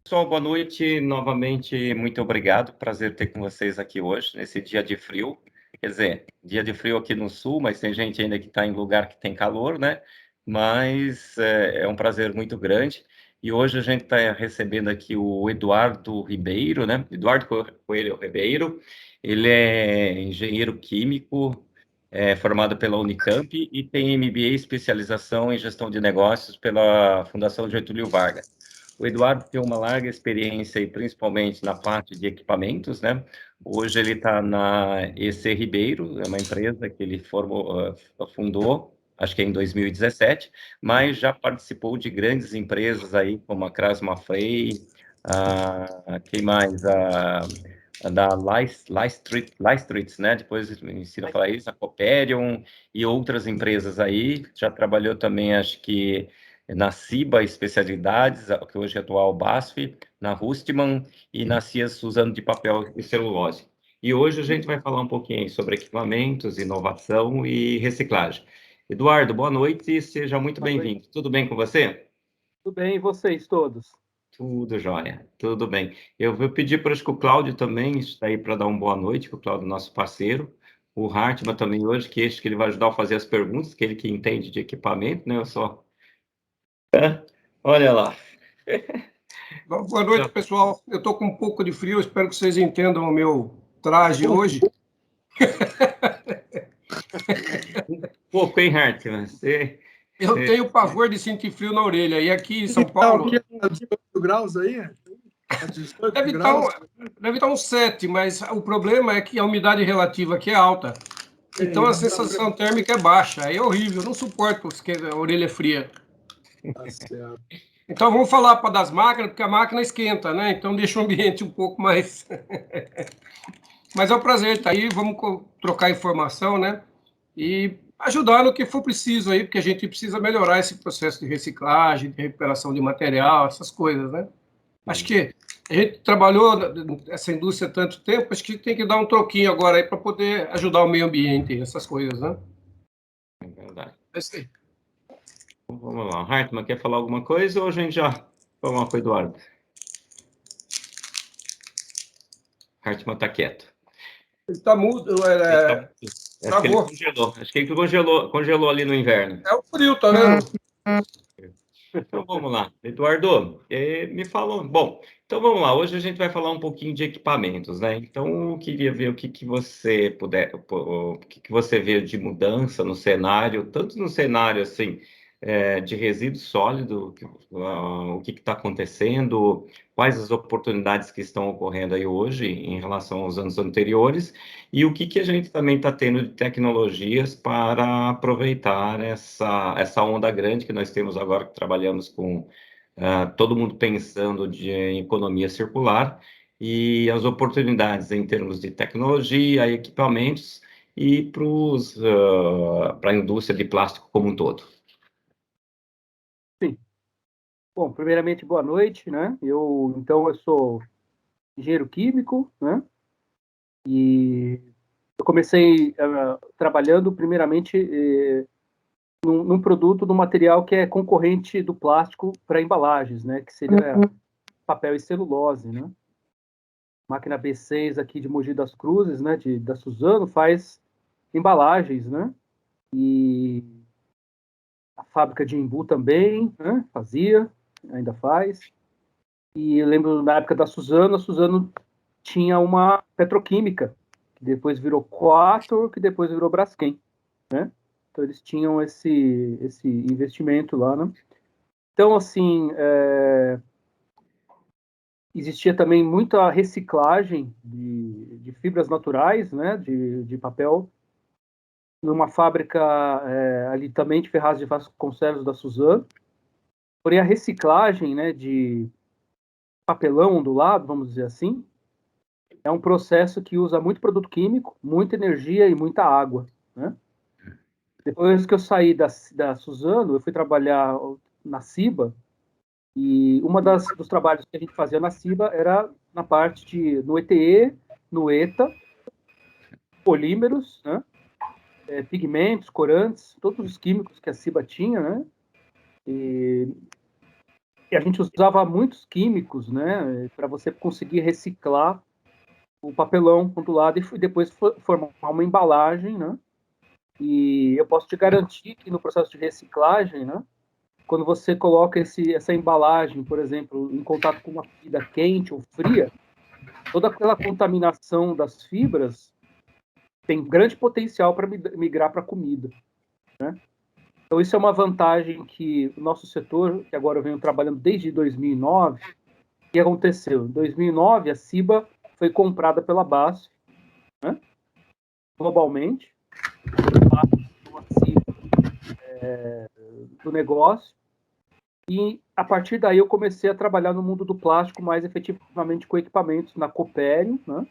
Pessoal, boa noite. Novamente, muito obrigado. Prazer ter com vocês aqui hoje, nesse dia de frio. Quer dizer, dia de frio aqui no sul, mas tem gente ainda que está em lugar que tem calor, né? Mas é um prazer muito grande. E hoje a gente está recebendo aqui o Eduardo Ribeiro, né? Eduardo Coelho Ribeiro. Ele é engenheiro químico, formado pela Unicamp e tem MBA especialização em gestão de negócios pela Fundação Getúlio Vargas. O Eduardo tem uma larga experiência, e principalmente na parte de equipamentos, né? Hoje ele está na EC Ribeiro, é uma empresa que ele fundou, acho que é em 2017, mas já participou de grandes empresas aí, como a Krasmafrei, quem mais? A da Lystreet, né? Depois me ensina a falar isso, a Coperion e outras empresas aí. Já trabalhou também, acho que na Ciba Especialidades, que hoje é atual BASF, na Rustmann e na Cias Suzano de Papel e Celulose. E hoje a gente vai falar um pouquinho sobre equipamentos, inovação e reciclagem. Eduardo, boa noite e seja muito bem-vindo. Tudo bem com você? Tudo bem, e vocês todos? Tudo jóia, tudo bem. Eu vou pedir para o Cláudio também está aí para dar uma boa noite, que o Cláudio é nosso parceiro. O Hartmann também hoje, que acho que ele vai ajudar a fazer as perguntas, que ele que entende de equipamento, né? Eu só... Olha lá. Boa noite, pessoal. Eu estou com um pouco de frio, espero que vocês entendam o meu traje hoje. Um pouco, hein, Hartmann? Eu tenho pavor de sentir frio na orelha. E aqui em São Paulo... Está 18 graus aí? Deve estar uns 7, mas o problema é que a umidade relativa aqui é alta. Então a sensação térmica é baixa. Aí é horrível, eu não suporto a orelha fria. Tá certo. Então vamos falar das máquinas, porque a máquina esquenta, né? Então deixa o ambiente um pouco mais... Mas é um prazer estar aí, vamos trocar informação, né? E ajudar no que for preciso aí, porque a gente precisa melhorar esse processo de reciclagem, de recuperação de material, essas coisas, né? Acho que a gente trabalhou nessa indústria há tanto tempo, acho que tem que dar um troquinho agora aí para poder ajudar o meio ambiente, essas coisas, né? É verdade. É isso aí. Então, vamos lá. Hartmann, quer falar alguma coisa ou a gente já vamos lá com o Eduardo? Hartmann está quieto. Ele está mudo, Acho que ele travou. congelou. Acho que ele congelou ali no inverno. É o frio, tá vendo? Então vamos lá. Eduardo, me falou. Bom, então vamos lá. Hoje a gente vai falar um pouquinho de equipamentos, né? Então eu queria ver o que você puder, o que você vê de mudança no cenário, tanto no cenário assim de resíduo sólido, o que está acontecendo, quais as oportunidades que estão ocorrendo aí hoje em relação aos anos anteriores, e o que a gente também está tendo de tecnologias para aproveitar essa onda grande que nós temos agora, que trabalhamos com todo mundo pensando em economia circular, e as oportunidades em termos de tecnologia, equipamentos e para a indústria de plástico como um todo. Sim. Bom, primeiramente, boa noite, né? Eu sou engenheiro químico, né? E eu comecei trabalhando primeiramente num produto, num material que é concorrente do plástico para embalagens, né? Que seria papel e celulose, né? Máquina B6 aqui de Mogi das Cruzes, né? Da Suzano, faz embalagens, né? E a fábrica de Embu também, né? Fazia, ainda faz. E eu lembro na época da Suzano, a Suzano tinha uma petroquímica, que depois virou Quator, que depois virou Braskem, né? Então eles tinham esse investimento lá, né? Então, assim, existia também muita reciclagem de fibras naturais, né? De papel, numa fábrica ali também de Ferraz de Vasconcelos da Suzano. Porém, a reciclagem, né, de papelão do lado, vamos dizer assim, é um processo que usa muito produto químico, muita energia e muita água, né? Depois que eu saí da Suzano, eu fui trabalhar na Ciba, e dos trabalhos que a gente fazia na Ciba era na parte no ETE, no ETA, polímeros, né? Pigmentos, corantes, todos os químicos que a Ciba tinha, né? E E a gente usava muitos químicos, né, para você conseguir reciclar o papelão do lado e depois formar uma embalagem, né? E eu posso te garantir que no processo de reciclagem, né, quando você coloca essa embalagem, por exemplo, em contato com uma comida quente ou fria, toda aquela contaminação das fibras tem grande potencial para migrar para a comida, né? Então, isso é uma vantagem que o nosso setor, que agora eu venho trabalhando desde 2009, o que aconteceu? Em 2009, a Ciba foi comprada pela BASF, né, globalmente, do negócio, e a partir daí eu comecei a trabalhar no mundo do plástico mais efetivamente com equipamentos na Copério, né?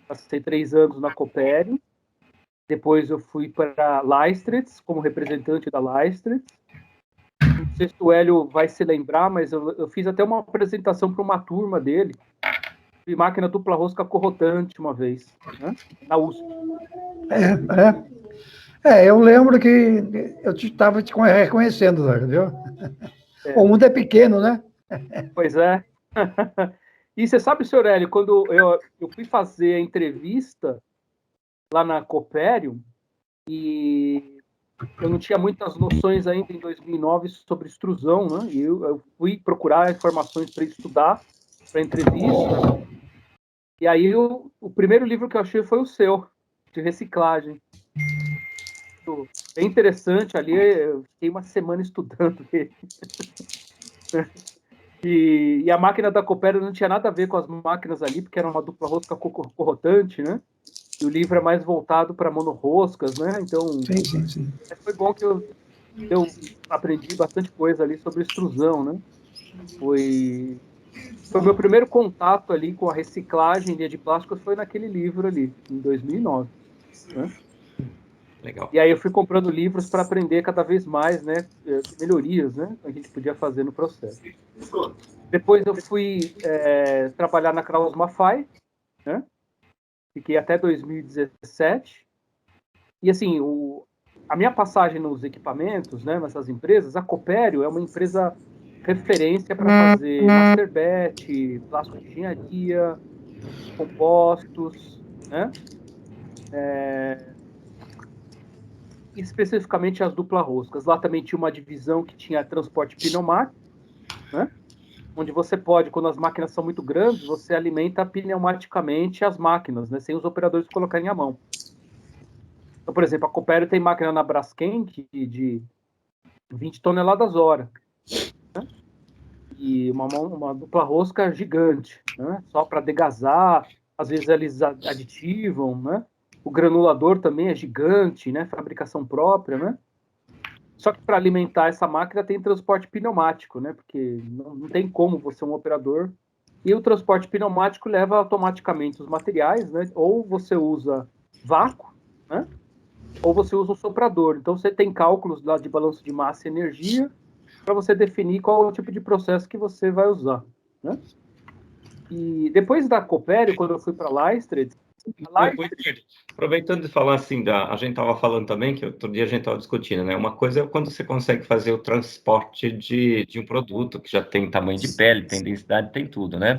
Passei 3 anos na Copério, depois eu fui para a Leistritz, como representante da Leistritz. Não sei se o Hélio vai se lembrar, mas eu fiz até uma apresentação para uma turma dele, de máquina dupla rosca corrotante uma vez, né? Na USP. Eu lembro que eu estava te reconhecendo, viu? O mundo é pequeno, né? Pois é. E você sabe, senhor Hélio, quando eu fui fazer a entrevista lá na Copério, e eu não tinha muitas noções ainda em 2009 sobre extrusão, né? E eu fui procurar informações para estudar, para entrevista. E aí o primeiro livro que eu achei foi o seu, de reciclagem. Bem interessante ali, eu fiquei uma semana estudando ele. E a máquina da Copério não tinha nada a ver com as máquinas ali, porque era uma dupla rosca corrotante, né? E o livro é mais voltado para monorroscas, né? Então, sim. foi bom que eu aprendi bastante coisa ali sobre extrusão, né? Foi o meu primeiro contato ali com a reciclagem de plásticos, foi naquele livro ali, em 2009, né? Legal. E aí eu fui comprando livros para aprender cada vez mais, né? Melhorias, né? Que a gente podia fazer no processo. Depois eu fui trabalhar na Krauss Maffei, né? Fiquei até 2017. E assim, a minha passagem nos equipamentos, né, nessas empresas, a Copério é uma empresa referência para fazer master batch, plástico de engenharia, compostos, né? Especificamente as dupla roscas. Lá também tinha uma divisão que tinha transporte pneumático, né? Onde você pode, quando as máquinas são muito grandes, você alimenta pneumaticamente as máquinas, né? Sem os operadores colocarem a mão. Então, por exemplo, a Copério tem máquina na Braskem de 20 toneladas hora, né? E uma dupla rosca gigante, né? Só para degasar, às vezes eles aditivam, né? O granulador também é gigante, né? Fabricação própria, né? Só que para alimentar essa máquina tem transporte pneumático, né? Porque não tem como você um operador. E o transporte pneumático leva automaticamente os materiais, né? Ou você usa vácuo, né? Ou você usa um soprador. Então você tem cálculos lá de balanço de massa e energia para você definir qual é o tipo de processo que você vai usar, né? E depois da Copério, quando eu fui para a Leistritz, aproveitando de falar assim, a gente estava falando também, que outro dia a gente estava discutindo, né? Uma coisa é quando você consegue fazer o transporte de um produto que já tem tamanho de pele, tem densidade, tem tudo, né?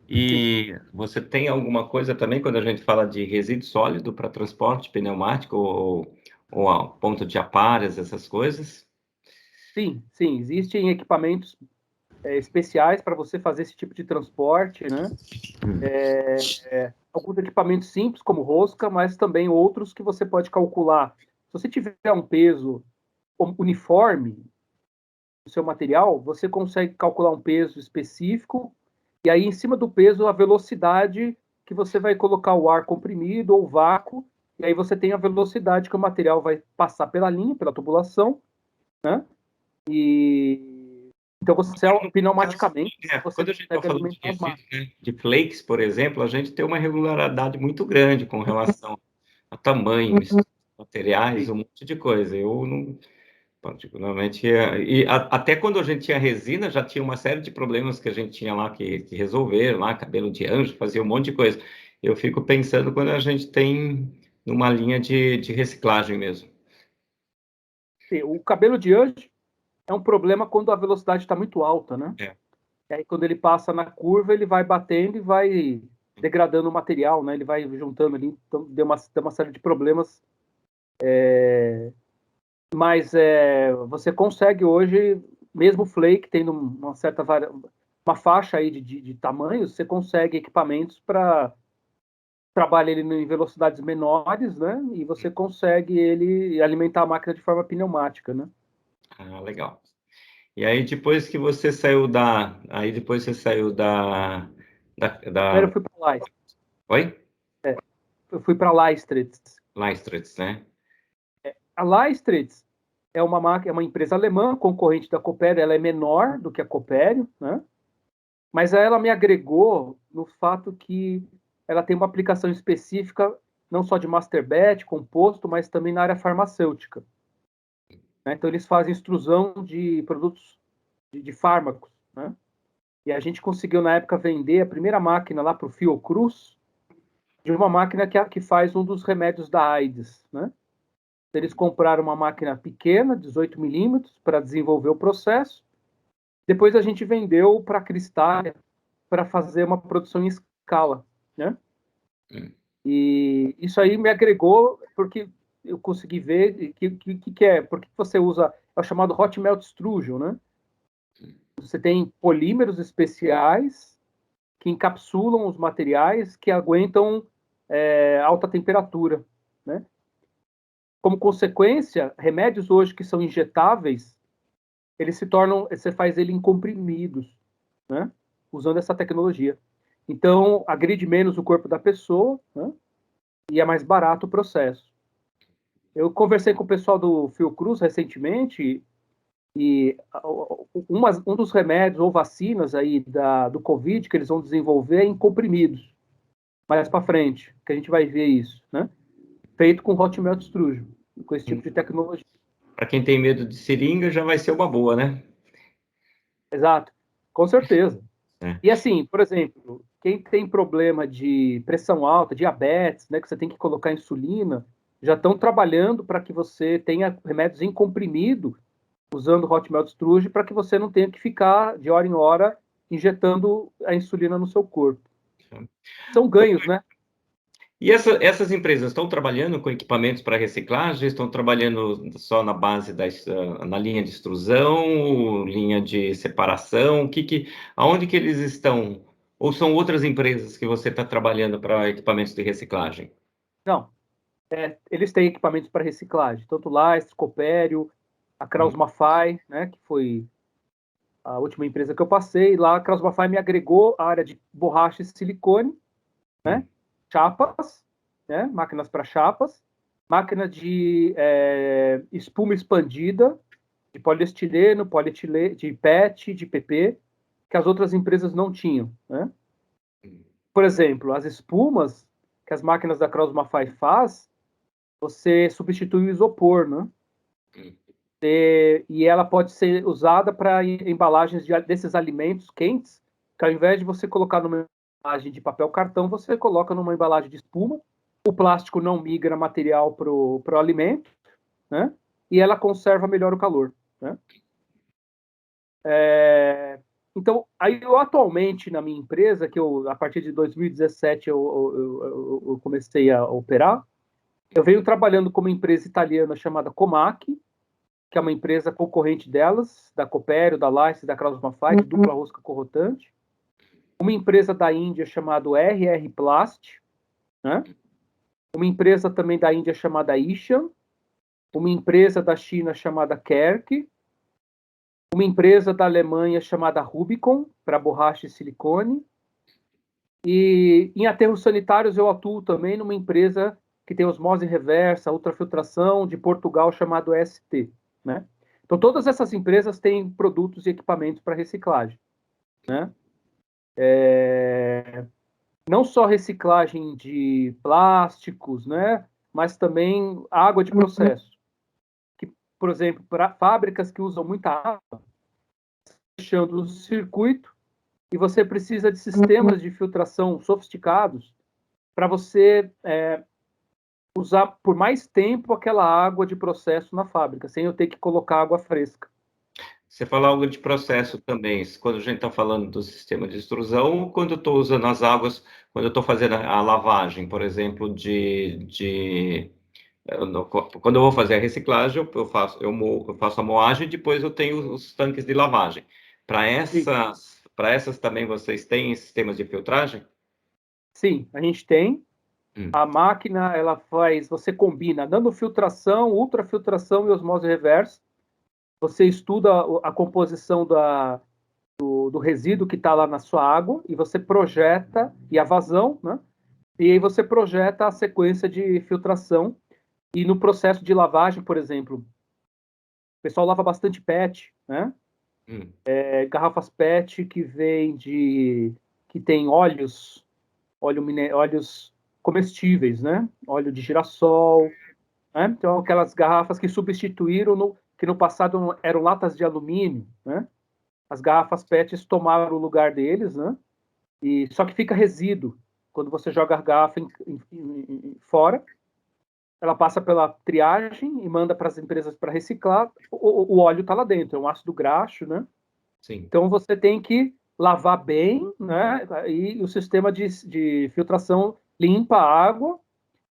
E você tem alguma coisa também quando a gente fala de resíduo sólido para transporte pneumático ou a ponto de aparelhos, essas coisas? Sim, existem equipamentos especiais para você fazer esse tipo de transporte, né? Alguns equipamentos simples, como rosca, mas também outros que você pode calcular. Se você tiver um peso uniforme no seu material, você consegue calcular um peso específico, e aí em cima do peso a velocidade que você vai colocar o ar comprimido ou vácuo, e aí você tem a velocidade que o material vai passar pela linha, pela tubulação, né? E então você pneumaticamente você quando a gente está consegue falando de alimentar as máquinas. resíduo, né, de flakes, por exemplo, a gente tem uma regularidade muito grande com relação a tamanho, materiais, um monte de coisa. Eu não, particularmente, até quando a gente tinha resina, já tinha uma série de problemas que a gente tinha lá que resolver, lá, cabelo de anjo, fazia um monte de coisa. Eu fico pensando quando a gente tem numa linha de reciclagem mesmo. O cabelo de anjo é um problema quando a velocidade está muito alta, né? E aí, quando ele passa na curva, ele vai batendo e vai degradando o material, né? Ele vai juntando ali, então deu uma série de problemas. Mas você consegue hoje, mesmo o Flake tendo uma certa uma faixa aí de tamanhos, você consegue equipamentos para trabalhar ele em velocidades menores, né? E você consegue ele alimentar a máquina de forma pneumática, né? Ah, legal. E aí, depois que você saiu da... Aí, depois você saiu Primeiro eu fui para Leistritz. Oi? Eu fui para Leistritz. Leistritz, né? A Leistritz é uma empresa alemã, concorrente da Copério. Ela é menor do que a Copério, né? Mas ela me agregou no fato que ela tem uma aplicação específica, não só de master batch, composto, mas também na área farmacêutica. Né? Então, eles fazem extrusão de produtos de fármacos. Né? E a gente conseguiu, na época, vender a primeira máquina lá para o Fiocruz, de uma máquina que faz um dos remédios da AIDS. Né? Eles compraram uma máquina pequena, 18 milímetros, para desenvolver o processo. Depois a gente vendeu para a Cristália para fazer uma produção em escala, né? E isso aí me agregou porque eu consegui ver que é, porque você usa, é o chamado hot melt extrusion, né? Você tem polímeros especiais que encapsulam os materiais que aguentam alta temperatura, né? Como consequência, remédios hoje que são injetáveis, você faz ele em comprimidos, né? Usando essa tecnologia. Então, agride menos o corpo da pessoa, né? E é mais barato o processo. Eu conversei com o pessoal do Fiocruz recentemente e um dos remédios ou vacinas aí do Covid que eles vão desenvolver é em comprimidos. Mais para frente, que a gente vai ver isso, né? Feito com hot melt extrusion, com esse tipo de tecnologia. Para quem tem medo de seringa, já vai ser uma boa, né? Exato, com certeza. É. E assim, por exemplo, quem tem problema de pressão alta, diabetes, né, que você tem que colocar insulina, já estão trabalhando para que você tenha remédios em comprimido, usando hot melt extrusion, para que você não tenha que ficar de hora em hora injetando a insulina no seu corpo. São ganhos, né? E essas empresas estão trabalhando com equipamentos para reciclagem? Estão trabalhando só na base na linha de extrusão, linha de separação? Aonde que eles estão? Ou são outras empresas que você está trabalhando para equipamentos de reciclagem? Não, eles têm equipamentos para reciclagem, tanto Leist, Copério, a Kraus-Maffei, né, que foi a última empresa que eu passei. Lá a Kraus-Maffei me agregou a área de borracha e silicone, né, chapas, né, máquinas para chapas, máquina de espuma expandida, de poliestireno, polietileno, de PET, de PP, que as outras empresas não tinham. Né? Por exemplo, as espumas que as máquinas da Kraus-Maffei faz, você substitui o isopor, né? E ela pode ser usada para embalagens desses alimentos quentes, que ao invés de você colocar numa embalagem de papel cartão, você coloca numa embalagem de espuma. O plástico não migra material para o alimento, né? E ela conserva melhor o calor. Né? Então, aí eu atualmente na minha empresa, que a partir de 2017 eu comecei a operar, eu venho trabalhando com uma empresa italiana chamada Comac, que é uma empresa concorrente delas, da Copério, da Leist, da Kraus-Maffei, de dupla rosca corrotante. Uma empresa da Índia chamada RR Plast, né? Uma empresa também da Índia chamada Ishan, uma empresa da China chamada Kerk, uma empresa da Alemanha chamada Rubicon, para borracha e silicone. E em aterros sanitários eu atuo também numa empresa que tem osmose reversa, ultrafiltração, de Portugal, chamado ST. Né? Então, todas essas empresas têm produtos e equipamentos para reciclagem. Né? Não só reciclagem de plásticos, né? Mas também água de processo. Que, por exemplo, para fábricas que usam muita água, fechando o circuito, e você precisa de sistemas de filtração sofisticados para você usar por mais tempo aquela água de processo na fábrica, sem eu ter que colocar água fresca. Você falou algo de processo também, quando a gente está falando do sistema de extrusão, ou quando eu estou usando as águas, quando eu estou fazendo a lavagem, por exemplo, quando eu vou fazer a reciclagem, eu faço a moagem e depois eu tenho os tanques de lavagem. Para essas também vocês têm sistemas de filtragem? Sim, a gente tem. A máquina, você combina nanofiltração, ultrafiltração e osmose reversa. Você estuda a composição do resíduo que está lá na sua água e você projeta, e a vazão, né? E aí você projeta a sequência de filtração. E no processo de lavagem, por exemplo, o pessoal lava bastante PET, né? Garrafas PET que tem óleos comestíveis, né? Óleo de girassol, né? Então aquelas garrafas que substituíram que no passado eram latas de alumínio, né? As garrafas PET tomaram o lugar deles, né? E só que fica resíduo quando você joga a garrafa fora. Ela passa pela triagem e manda para as empresas para reciclar. O óleo está lá dentro, é um ácido graxo, né? Sim. Então você tem que lavar bem, né? E o sistema de filtração limpa a água,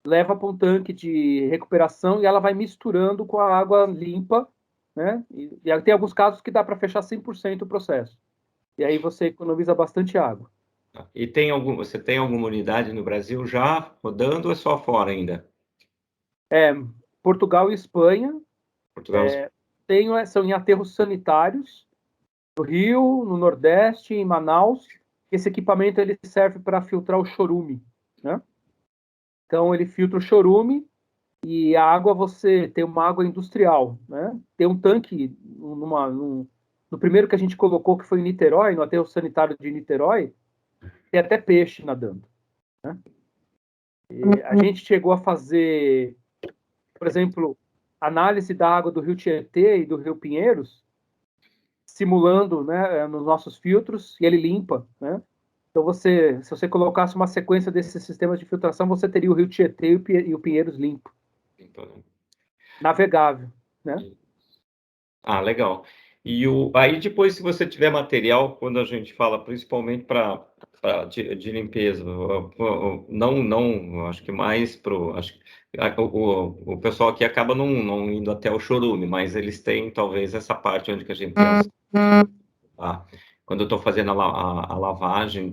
leva para um tanque de recuperação e ela vai misturando com a água limpa, né? E tem alguns casos que dá para fechar 100% o processo. E aí você economiza bastante água. E você tem alguma unidade no Brasil já rodando ou é só fora ainda? Portugal e Espanha Portugal. são em aterros sanitários, no Rio, no Nordeste, em Manaus. Esse equipamento ele serve para filtrar o chorume, né? Então ele filtra o chorume e a água você tem uma água industrial, né? Tem um tanque no primeiro que a gente colocou que foi em Niterói, no aterro sanitário de Niterói, tem até peixe nadando, né? E a gente chegou a fazer, por exemplo, análise da água do Rio Tietê e do Rio Pinheiros, simulando, né, nos nossos filtros, e ele limpa, né? Então, se você colocasse uma sequência desses sistemas de filtração, você teria o Rio Tietê e o Pinheiros limpo, navegável, né? Legal. Aí depois, se você tiver material, quando a gente fala principalmente de limpeza, não, acho que mais o pessoal aqui acaba não indo até o chorume, mas eles têm talvez essa parte onde que a gente tem quando eu estou fazendo a lavagem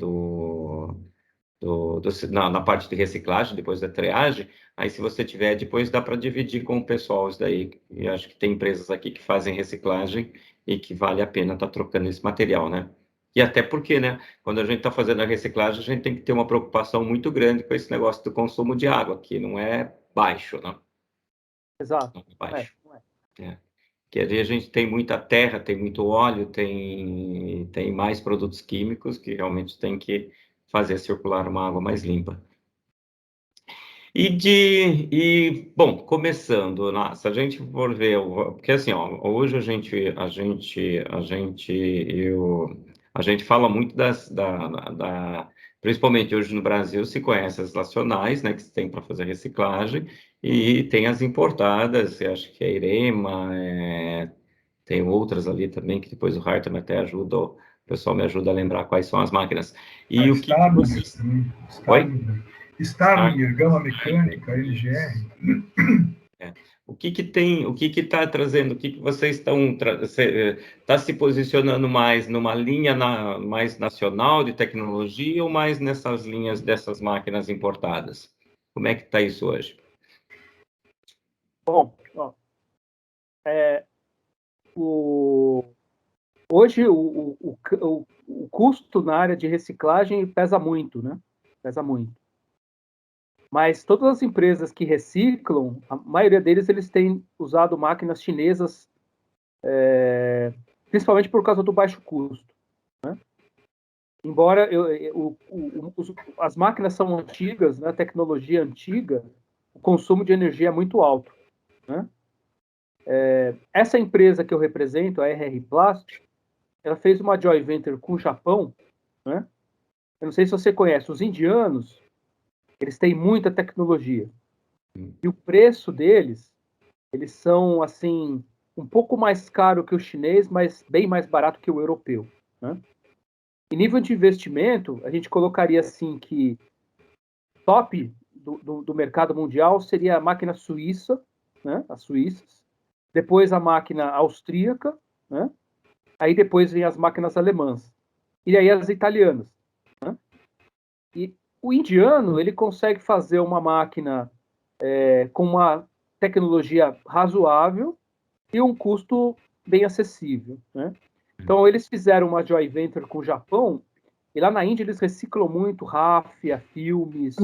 na parte de reciclagem, depois da triagem, aí se você tiver, depois dá para dividir com o pessoal isso daí, e acho que tem empresas aqui que fazem reciclagem e que vale a pena estar trocando esse material, né? E até porque, né, quando a gente está fazendo a reciclagem, a gente tem que ter uma preocupação muito grande com esse negócio do consumo de água, que não é baixo, né? Exato. Não é baixo. Que ali a gente tem muita terra, tem muito óleo, tem mais produtos químicos que realmente tem que fazer circular uma água mais limpa. Bom, começando, se a gente for ver, porque assim, ó, hoje a gente fala muito principalmente hoje no Brasil, se conhece as nacionais, né, que se tem para fazer reciclagem, e tem as importadas, eu acho que é a Irema, tem outras ali também, que depois o Hartmann até ajuda, o pessoal me ajuda a lembrar quais são as máquinas. E o que vocês... Starlinger, Gama Mecânica, LGR. O que está trazendo, o que vocês estão se posicionando mais numa linha mais nacional de tecnologia ou mais nessas linhas dessas máquinas importadas? Como é que está isso hoje? Bom, hoje o custo na área de reciclagem pesa muito, né? Pesa muito. Mas todas as empresas que reciclam, a maioria deles eles têm usado máquinas chinesas, principalmente por causa do baixo custo, né? Embora as máquinas são antigas, né? Tecnologia antiga, o consumo de energia é muito alto, né? Essa empresa que eu represento, a RR Plast, ela fez uma joint venture com o Japão, né? Eu não sei se você conhece, os indianos, eles têm muita tecnologia. E o preço deles, eles são, assim, um pouco mais caro que o chinês, mas bem mais barato que o europeu, né? Em nível de investimento, a gente colocaria assim que top do mercado mundial seria a máquina suíça, né? As suíças. Depois a máquina austríaca, né? Aí depois vem as máquinas alemãs. E aí as italianas, né? E o indiano, ele consegue fazer uma máquina com uma tecnologia razoável e um custo bem acessível, né? Então, eles fizeram uma joint venture com o Japão, e lá na Índia eles reciclam muito ráfia, filmes,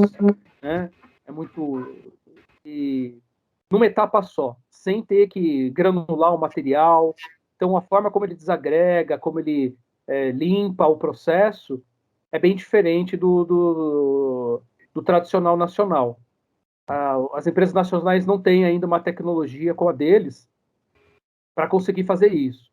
né? É muito... E numa etapa só, sem ter que granular o material. Então, a forma como ele desagrega, como ele limpa o processo, é bem diferente do tradicional nacional. As empresas nacionais não têm ainda uma tecnologia como a deles para conseguir fazer isso.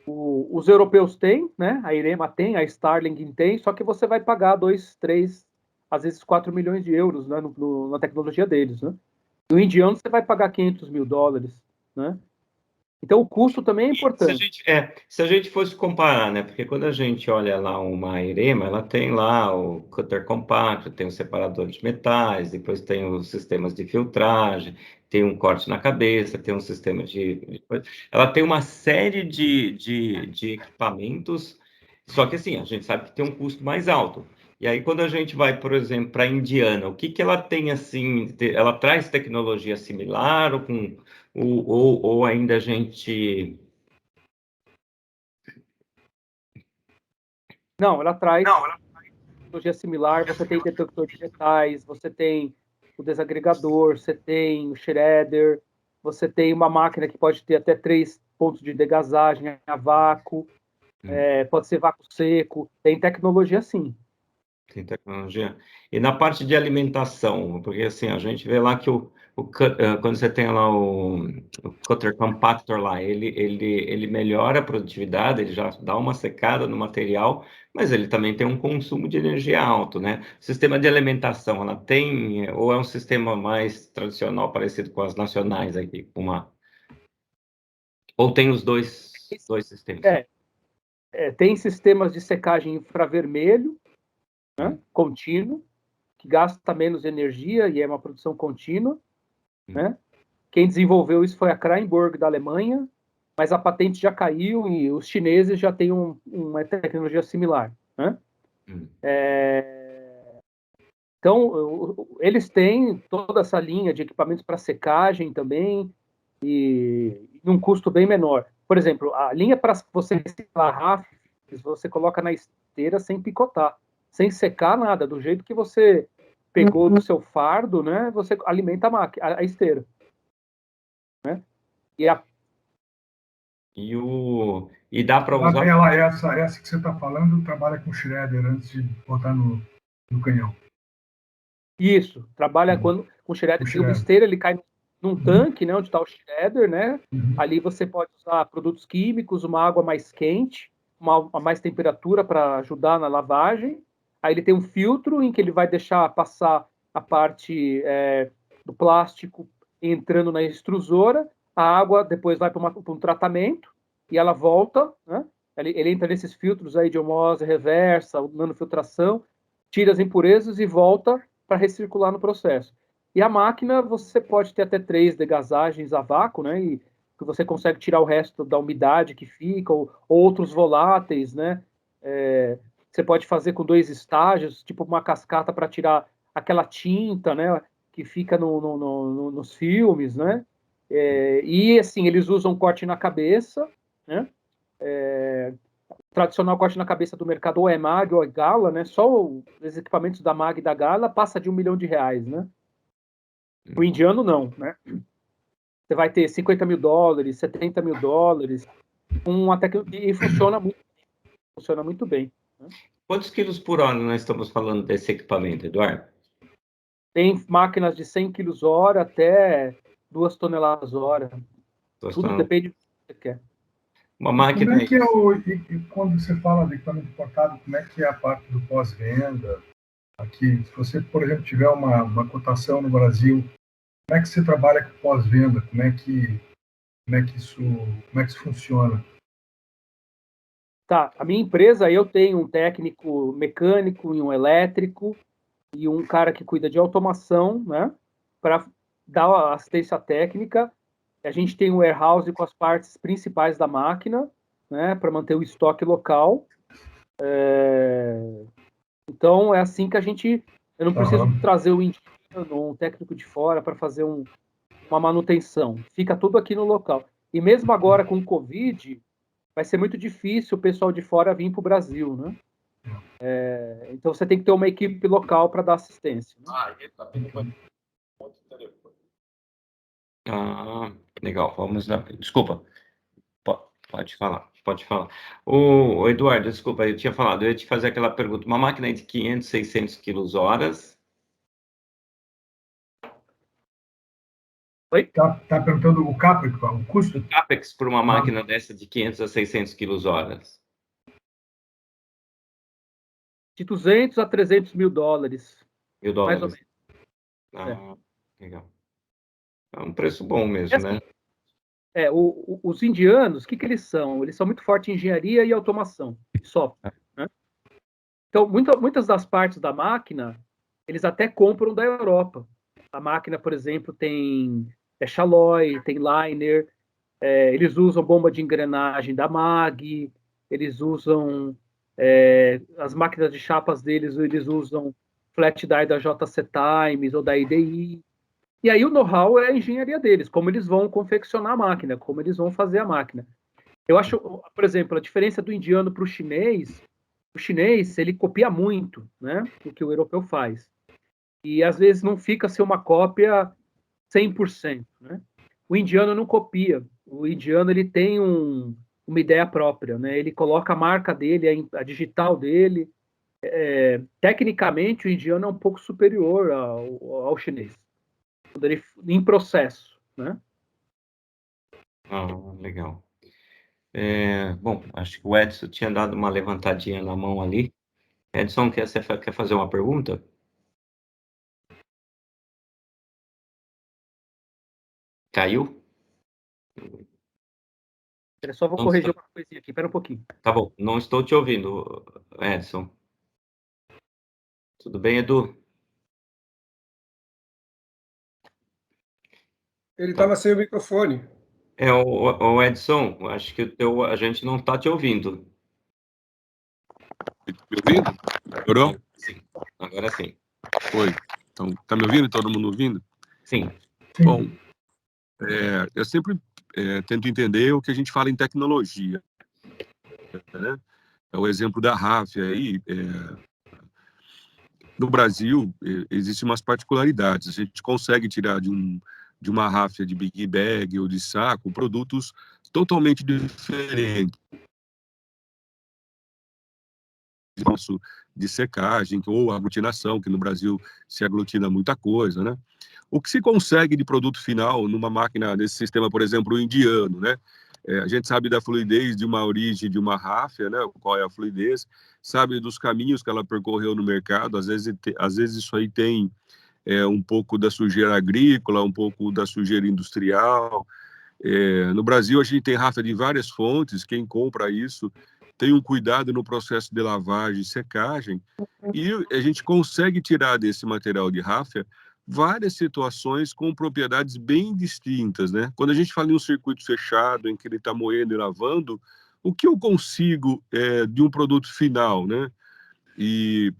Os europeus têm, né? A Irema tem, a Starlink tem, só que você vai pagar 2, 3, às vezes 4 milhões de euros, né, na tecnologia deles, né? No indiano você vai pagar 500 mil dólares, né? Então o custo também é importante. Se a gente fosse comparar, né? Porque quando a gente olha lá uma Irema, ela tem lá o cutter compacto, tem o separador de metais, depois tem os sistemas de filtragem, tem um corte na cabeça, tem um sistema ela tem uma série de equipamentos, só que assim, a gente sabe que tem um custo mais alto. E aí, quando a gente vai, por exemplo, para a Indiana, o que que ela tem assim? Ela traz tecnologia similar ou ainda a gente. Não, ela traz tecnologia similar, você tem detector de metais, você tem o desagregador, você tem o shredder, você tem uma máquina que pode ter até 3 pontos de degasagem a vácuo, pode ser vácuo seco, tem tecnologia sim. Tem tecnologia. E na parte de alimentação, porque assim, a gente vê lá que quando você tem lá o Cutter Compactor lá, ele melhora a produtividade, ele já dá uma secada no material, mas ele também tem um consumo de energia alto, né? O sistema de alimentação, ela tem, ou é um sistema mais tradicional, parecido com as nacionais aqui, ou tem os dois sistemas? Tem sistemas de secagem infravermelho, né, contínuo, que gasta menos energia e é uma produção contínua, né? Quem desenvolveu isso foi a Kreinburg da Alemanha, mas a patente já caiu e os chineses já têm uma tecnologia similar, né? Então, eles têm toda essa linha de equipamentos para secagem também e num custo bem menor. Por exemplo, a linha para você reciclar ráfios, você coloca na esteira sem picotar, sem secar nada, do jeito que você pegou do seu fardo, né? Você alimenta a esteira, né? E dá para usar. Essa que você está falando trabalha com shredder antes de botar no canhão. Isso, trabalha com shredder. O esteira ele cai num tanque, né, onde está o shredder, né? Ali você pode usar produtos químicos, uma água mais quente, uma mais temperatura para ajudar na lavagem. Aí ele tem um filtro em que ele vai deixar passar a parte do plástico entrando na extrusora. A água depois vai para um tratamento e ela volta, né? Ele entra nesses filtros aí de osmose reversa, nanofiltração, tira as impurezas e volta para recircular no processo. E a máquina, você pode ter até 3 degasagens a vácuo, né? E que você consegue tirar o resto da umidade que fica, ou outros voláteis, né? Você pode fazer com 2 estágios, tipo uma cascata para tirar aquela tinta, né? Que fica nos filmes, né? E assim, eles usam corte na cabeça, né? O tradicional corte na cabeça do mercado ou é MAG ou é Gala, né? Só os equipamentos da MAG e da Gala passa de R$1 milhão, né? O indiano não, né? Você vai ter 50 mil dólares, 70 mil dólares, e funciona muito bem. Né? Quantos quilos por hora nós estamos falando desse equipamento, Eduardo? Tem máquinas de 100 quilos hora até 2 toneladas hora. Tudo depende do que você quer. Uma máquina. Como é que quando você fala de equipamento importado, como é que é a parte do pós-venda? Aqui, se você, por exemplo, tiver uma cotação no Brasil, como é que você trabalha com pós-venda? Como é que Como é que isso funciona? Tá, a minha empresa, eu tenho um técnico mecânico e um elétrico e um cara que cuida de automação, né, para dar assistência técnica. A gente tem um warehouse com as partes principais da máquina, né, para manter o estoque local. Então, é assim que eu não preciso trazer o indiano ou um técnico de fora para fazer uma manutenção. Fica tudo aqui no local. E mesmo agora com o Covid, vai ser muito difícil o pessoal de fora vir para o Brasil, né? Então você tem que ter uma equipe local para dar assistência. Né? Legal. Vamos lá. Desculpa. Pode falar, pode falar. O Eduardo, desculpa, eu tinha falado, eu ia te fazer aquela pergunta. Uma máquina de 500, 600 quilos-horas. Oi? Tá perguntando o CAPEX, o custo? O CAPEX por uma máquina dessa de 500 a 600 quilos-horas. De 200 a 300 mil dólares. $1.000. Mais ou menos. Legal. É um preço bom mesmo, assim, né? os indianos, o que eles são? Eles são muito fortes em engenharia e automação, software. Né? Então, muitas das partes da máquina, eles até compram da Europa. A máquina, por exemplo, tem Challoy, tem liner, eles usam bomba de engrenagem da MAG, eles usam as máquinas de chapas deles, eles usam flat die da JC Times ou da IDI. E aí o know-how é a engenharia deles, como eles vão confeccionar a máquina, como eles vão fazer a máquina. Eu acho, por exemplo, a diferença do indiano para o chinês, ele copia muito, né, o que o europeu faz. E às vezes não fica ser uma cópia 100%, né? O indiano não copia. O indiano ele tem uma ideia própria, né? Ele coloca a marca dele, a digital dele. Tecnicamente, o indiano é um pouco superior ao chinês, em processo, né? Legal. Bom, acho que o Edson tinha dado uma levantadinha na mão ali. Edson, quer fazer uma pergunta? Caiu? Eu só vou corrigir uma coisinha aqui, espera um pouquinho. Tá bom, não estou te ouvindo, Edson. Tudo bem, Edu? Ele estava sem o microfone. O Edson, acho que a gente não está te ouvindo. Me ouvindo? Melhorou? Sim, agora sim. Foi. Então, tá me ouvindo? Todo mundo ouvindo? Sim. Bom, eu sempre tento entender o que a gente fala em tecnologia. Né? É o exemplo da RAF aí. No Brasil, existem umas particularidades. A gente consegue tirar de uma ráfia de Big Bag ou de saco produtos totalmente diferentes. De secagem ou aglutinação, que no Brasil se aglutina muita coisa, né? O que se consegue de produto final numa máquina desse sistema, por exemplo, o indiano, né? A gente sabe da fluidez de uma origem de uma ráfia, né? Qual é a fluidez, sabe dos caminhos que ela percorreu no mercado. Às vezes isso aí tem um pouco da sujeira agrícola, um pouco da sujeira industrial. No Brasil a gente tem ráfia de várias fontes. Quem compra isso tem um cuidado no processo de lavagem e secagem, e a gente consegue tirar desse material de ráfia várias situações com propriedades bem distintas, né? Quando a gente fala em um circuito fechado, em que ele está moendo e lavando, o que eu consigo de um produto final, né? E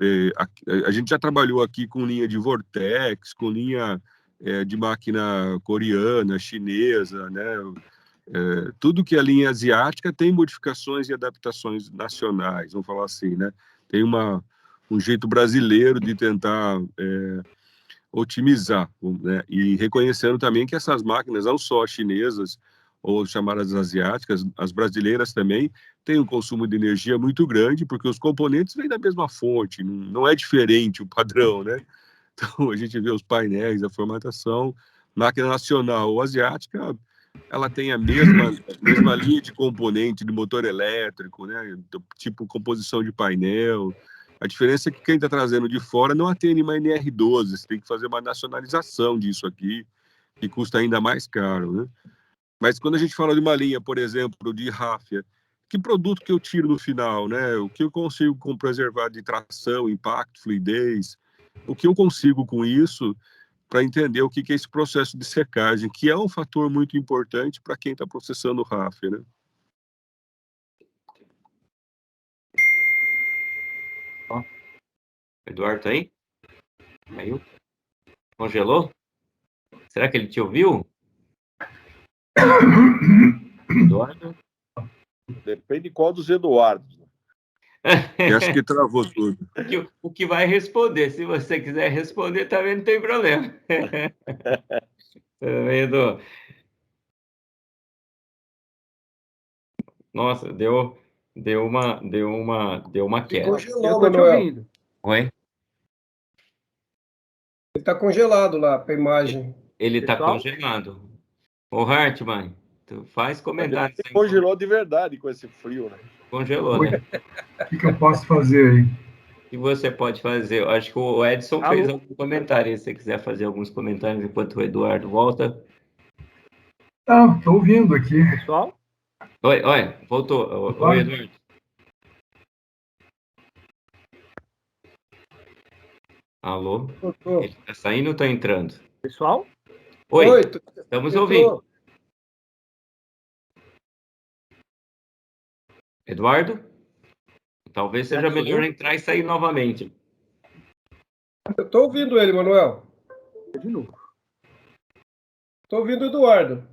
a gente já trabalhou aqui com linha de Vortex, com linha de máquina coreana, chinesa, né? Tudo que é linha asiática tem modificações e adaptações nacionais, vamos falar assim, né? Tem um jeito brasileiro de tentar otimizar, né? E reconhecendo também que essas máquinas, não só chinesas ou chamadas asiáticas, as brasileiras também têm um consumo de energia muito grande, porque os componentes vêm da mesma fonte, não é diferente o padrão, né? Então, a gente vê os painéis, a formatação, máquina nacional ou asiática, ela tem a mesma linha de componente de motor elétrico, né? Tipo composição de painel. A diferença é que quem está trazendo de fora não atende uma NR12, você tem que fazer uma nacionalização disso aqui, que custa ainda mais caro, né? Mas quando a gente fala de uma linha, por exemplo, de ráfia, que produto que eu tiro no final, né? O que eu consigo preservar de tração, impacto, fluidez? O que eu consigo com isso para entender o que é esse processo de secagem, que é um fator muito importante para quem está processando ráfia, né? Ó, Eduardo tá aí? Caiu? Congelou? Será que ele te ouviu? Eduardo? Depende de qual dos Eduardos. Eu acho que travou tudo. O que vai responder? Se você quiser responder, também não tem problema. Tá vendo? Nossa, deu uma queda. Eu Congelou, estou te Manuel. ouvindo. Oi? Ele está congelado lá para a imagem. Ele está Pessoal? congelado. Ô, Hartmann, tu faz comentário. Ele congelou de verdade com esse frio, né? Congelou, né? O que eu posso fazer aí? O que você pode fazer? Eu acho que o Edson fez algum comentário. Se você quiser fazer alguns comentários enquanto o Eduardo volta. Não, estou ouvindo aqui. Pessoal? Oi, voltou. Oi, Eduardo. Alô? Voltou. Ele está saindo ou está entrando? Pessoal? Oi, Oi, estamos entrou. ouvindo. Eduardo? Talvez seja melhor entrar e sair novamente. Eu estou ouvindo ele, Manuel. De novo. Estou ouvindo o Eduardo.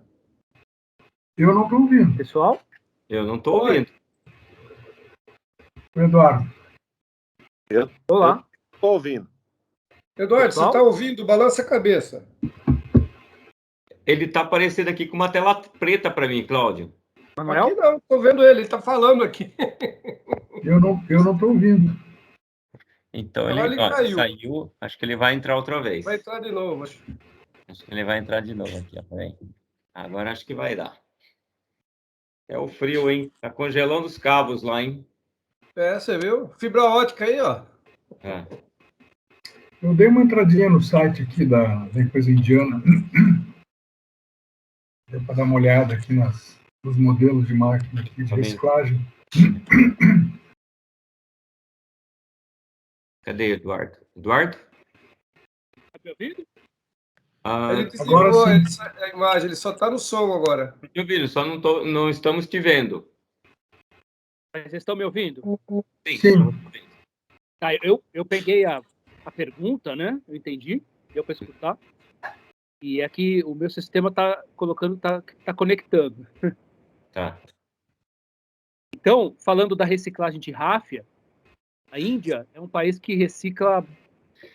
Eu não estou ouvindo. Pessoal? Eu não estou Oi. ouvindo. O Eduardo. Olá. Estou ouvindo. Eduardo, Pessoal? você está ouvindo? Balança a cabeça. Ele está aparecendo aqui com uma tela preta para mim, Cláudio. Manuel? Aqui não, estou vendo ele está falando aqui. Eu não estou ouvindo. Então Agora ele ele caiu. saiu. Acho que ele vai entrar outra vez. Vai entrar de novo. Acho. Acho que ele vai entrar de novo aqui, ó. Peraí. Agora acho que vai dar. É o frio, hein? Tá congelando os cabos lá, hein? É, você viu? Fibra ótica aí, ó. É. Eu dei uma entradinha no site aqui da empresa indiana. Deu para dar uma olhada aqui nos modelos de máquina aqui de Tá bem. reciclagem. Cadê Eduardo? Eduardo? Tá me ouvindo? Ah, Ele Agora desligou sim. a imagem, ele só está no som agora. tô te ouvindo, só não estamos te vendo. Mas vocês estão me ouvindo? Sim. estamos te vendo. Tá, eu peguei a pergunta, né? Eu entendi. Deu para escutar. E aqui o meu sistema tá conectando. Tá. Então, falando da reciclagem de ráfia, a Índia é um país que recicla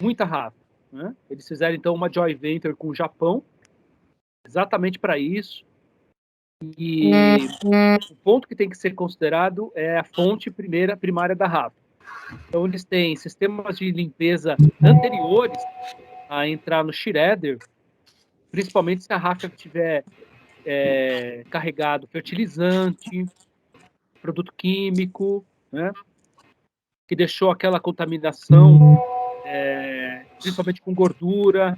muita ráfia, né? Eles fizeram, então, uma joint venture com o Japão, exatamente para isso. E o ponto que tem que ser considerado é a fonte primária da ráfia. Então, eles têm sistemas de limpeza anteriores a entrar no shredder, principalmente se a ráfia tiver carregado fertilizante, produto químico, né? Que deixou aquela contaminação, principalmente com gordura.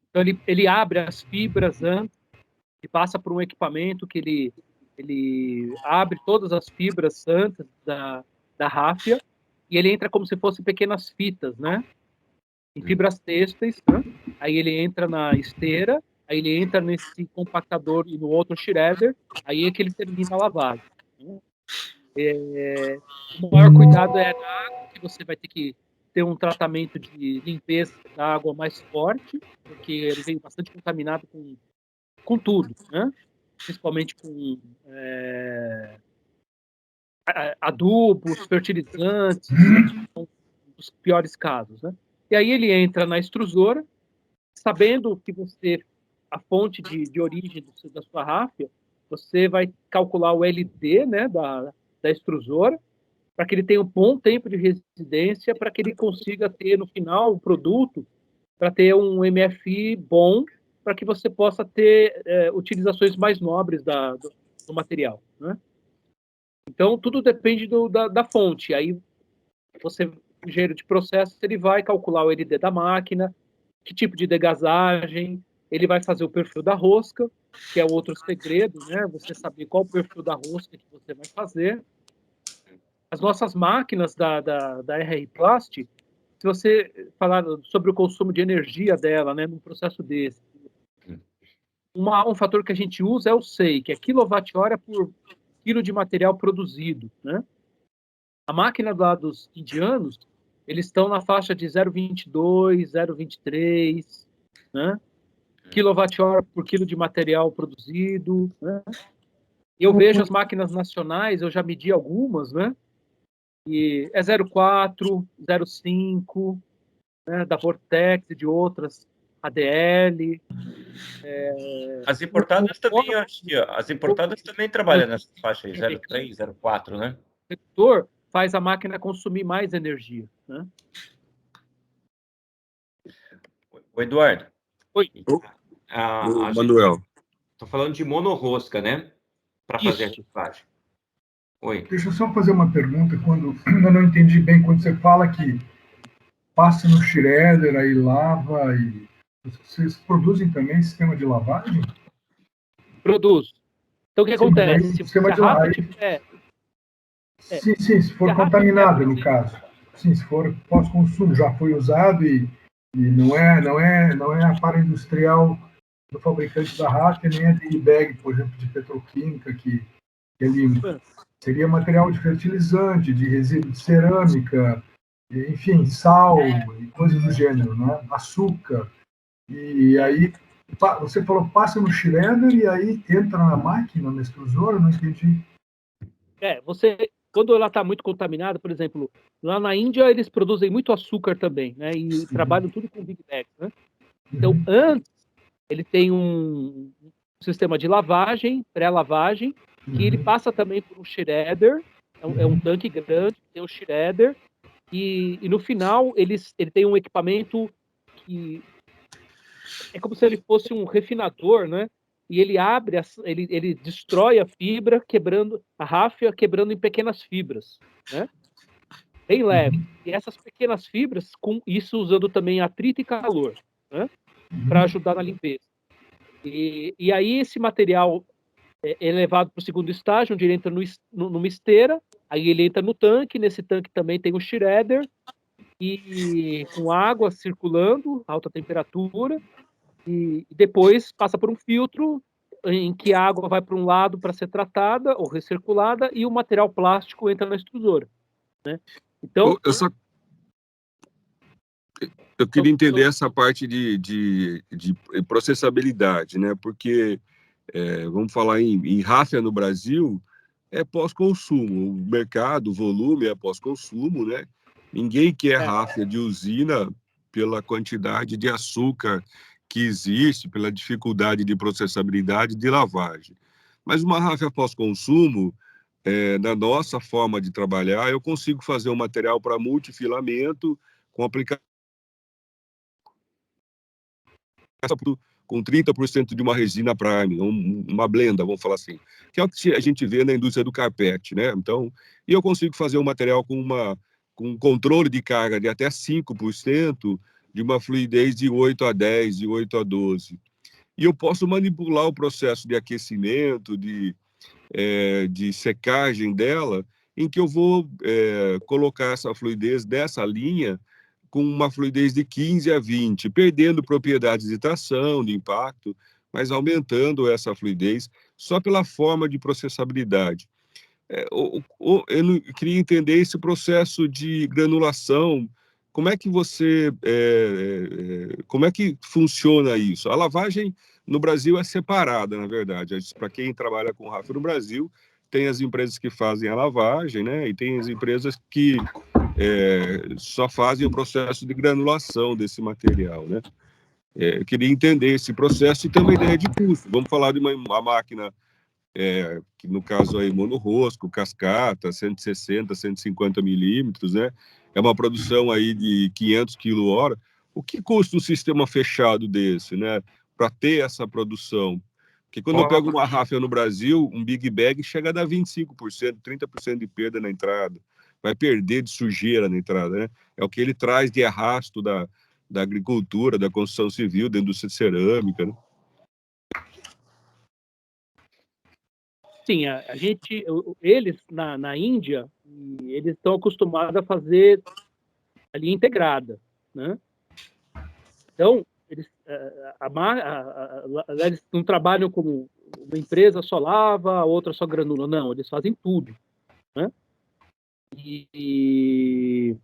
Então, ele abre as fibras antes e passa por um equipamento que ele abre todas as fibras antes da ráfia e ele entra como se fossem pequenas fitas, né? Em fibras têxteis, né? Aí ele entra na esteira, aí ele entra nesse compactador e no outro shredder, aí é que ele termina a lavagem. O maior cuidado é na água, que você vai ter que ter um tratamento de limpeza da água mais forte, porque ele vem bastante contaminado com tudo, né? Principalmente com adubos, fertilizantes, são os piores casos, né? E aí ele entra na extrusora, sabendo que a fonte de origem da sua ráfia, você vai calcular o LD, né, da extrusora, para que ele tenha um bom tempo de residência, para que ele consiga ter no final o produto, para ter um MFI bom, para que você possa ter utilizações mais nobres do material, né? Então, tudo depende da fonte. Aí, o engenheiro de processo, ele vai calcular o LD da máquina, que tipo de degasagem, ele vai fazer o perfil da rosca, que é outro segredo, né? Você saber qual o perfil da rosca que você vai fazer. As nossas máquinas da RR Plast, se você falar sobre o consumo de energia dela, né, num processo desse, um fator que a gente usa é o SEI, que é quilowatt-hora por quilo de material produzido, né? A máquina lá dos indianos, eles estão na faixa de 0,22, 0,23, né? Quilowatt-hora por quilo de material produzido, né? Eu vejo as máquinas nacionais, eu já medi algumas, né? E é 0,4, 0,5, né? Da Vortex e de outras, ADL. As importadas também, acho que as importadas também trabalham nessa faixa aí, 0,3, 0,4, né? O redutor faz a máquina consumir mais energia, né? O Eduardo. Oi. Manuel. Estou falando de monorrosca, né? Para fazer a Isso. reciclagem. Oi. Deixa eu só fazer uma pergunta. Eu não entendi bem quando você fala que passa no shredder, aí lava e vocês produzem também sistema de lavagem? Produz. Então, o que Sim, mas aí acontece? Se sistema a de garrafa lavagem. tiver... Sim, se for garrafa contaminada, tiver, por no exemplo, caso. Sim, se for pós-consumo, já foi usado e não é a para industrial do fabricante da Hafner, nem a de bag, por exemplo, de petroquímica, que é limpo. Seria material de fertilizante, de resíduo de cerâmica, enfim, sal e coisas do gênero, né? Açúcar. E aí, você falou, passa no shredder e aí entra na máquina, na extrusora, não entendi. quando ela está muito contaminada, por exemplo, lá na Índia eles produzem muito açúcar também, né? E trabalham tudo com Big Bags, né? Então, antes, ele tem um sistema de lavagem, pré-lavagem, que ele passa também por um shredder, é um tanque grande, tem um shredder, e no final ele tem um equipamento que é como se ele fosse um refinador, né? E ele abre, ele destrói a fibra, quebrando a ráfia, quebrando em pequenas fibras, né? Bem leve. E essas pequenas fibras, com isso usando também atrito e calor, né? Para ajudar na limpeza. E aí esse material é levado para o segundo estágio, onde ele entra numa esteira, aí ele entra no tanque, nesse tanque também tem o shredder, e com água circulando, alta temperatura, e depois passa por um filtro em que a água vai para um lado para ser tratada ou recirculada e o material plástico entra na extrusora, né? Então, eu queria entender essa parte de processabilidade, né? Porque, vamos falar em ráfia no Brasil, é pós-consumo. O mercado, o volume é pós-consumo, né? Ninguém quer ráfia de usina pela quantidade de açúcar que existe, pela dificuldade de processabilidade de lavagem. Mas uma ráfia pós-consumo, na nossa forma de trabalhar, eu consigo fazer um material para multifilamento com aplicação com 30% de uma resina prime, uma blenda, vamos falar assim, que é o que a gente vê na indústria do carpete, né? Então, e eu consigo fazer um material com um controle de carga de até 5%, de uma fluidez de 8 a 10, de 8 a 12. E eu posso manipular o processo de aquecimento, de secagem dela, em que eu vou colocar essa fluidez dessa linha com uma fluidez de 15 a 20, perdendo propriedades de tração, de impacto, mas aumentando essa fluidez só pela forma de processabilidade. Eu queria entender esse processo de granulação. Como é que como é que funciona isso? A lavagem no Brasil é separada, na verdade. Para quem trabalha com ráfia no Brasil, tem as empresas que fazem a lavagem, né? E tem as empresas que só fazem o processo de granulação desse material, né? Eu queria entender esse processo e também ideia de custo. Vamos falar de uma máquina, que no caso aí, monorrosco, cascata, 160, 150 milímetros, né? É uma produção aí de 500 kWh. O que custa um sistema fechado desse, né? Para ter essa produção? Porque quando eu pego uma ráfia no Brasil, um Big Bag chega a dar 25%, 30% de perda na entrada. Vai perder de sujeira na entrada, né? É o que ele traz de arrasto da agricultura, da construção civil, da indústria cerâmica, né? assim, eles na Índia, eles estão acostumados a fazer a linha integrada, né? Então, eles não trabalham como uma empresa só lava, a outra só granula, não, eles fazem tudo, né? E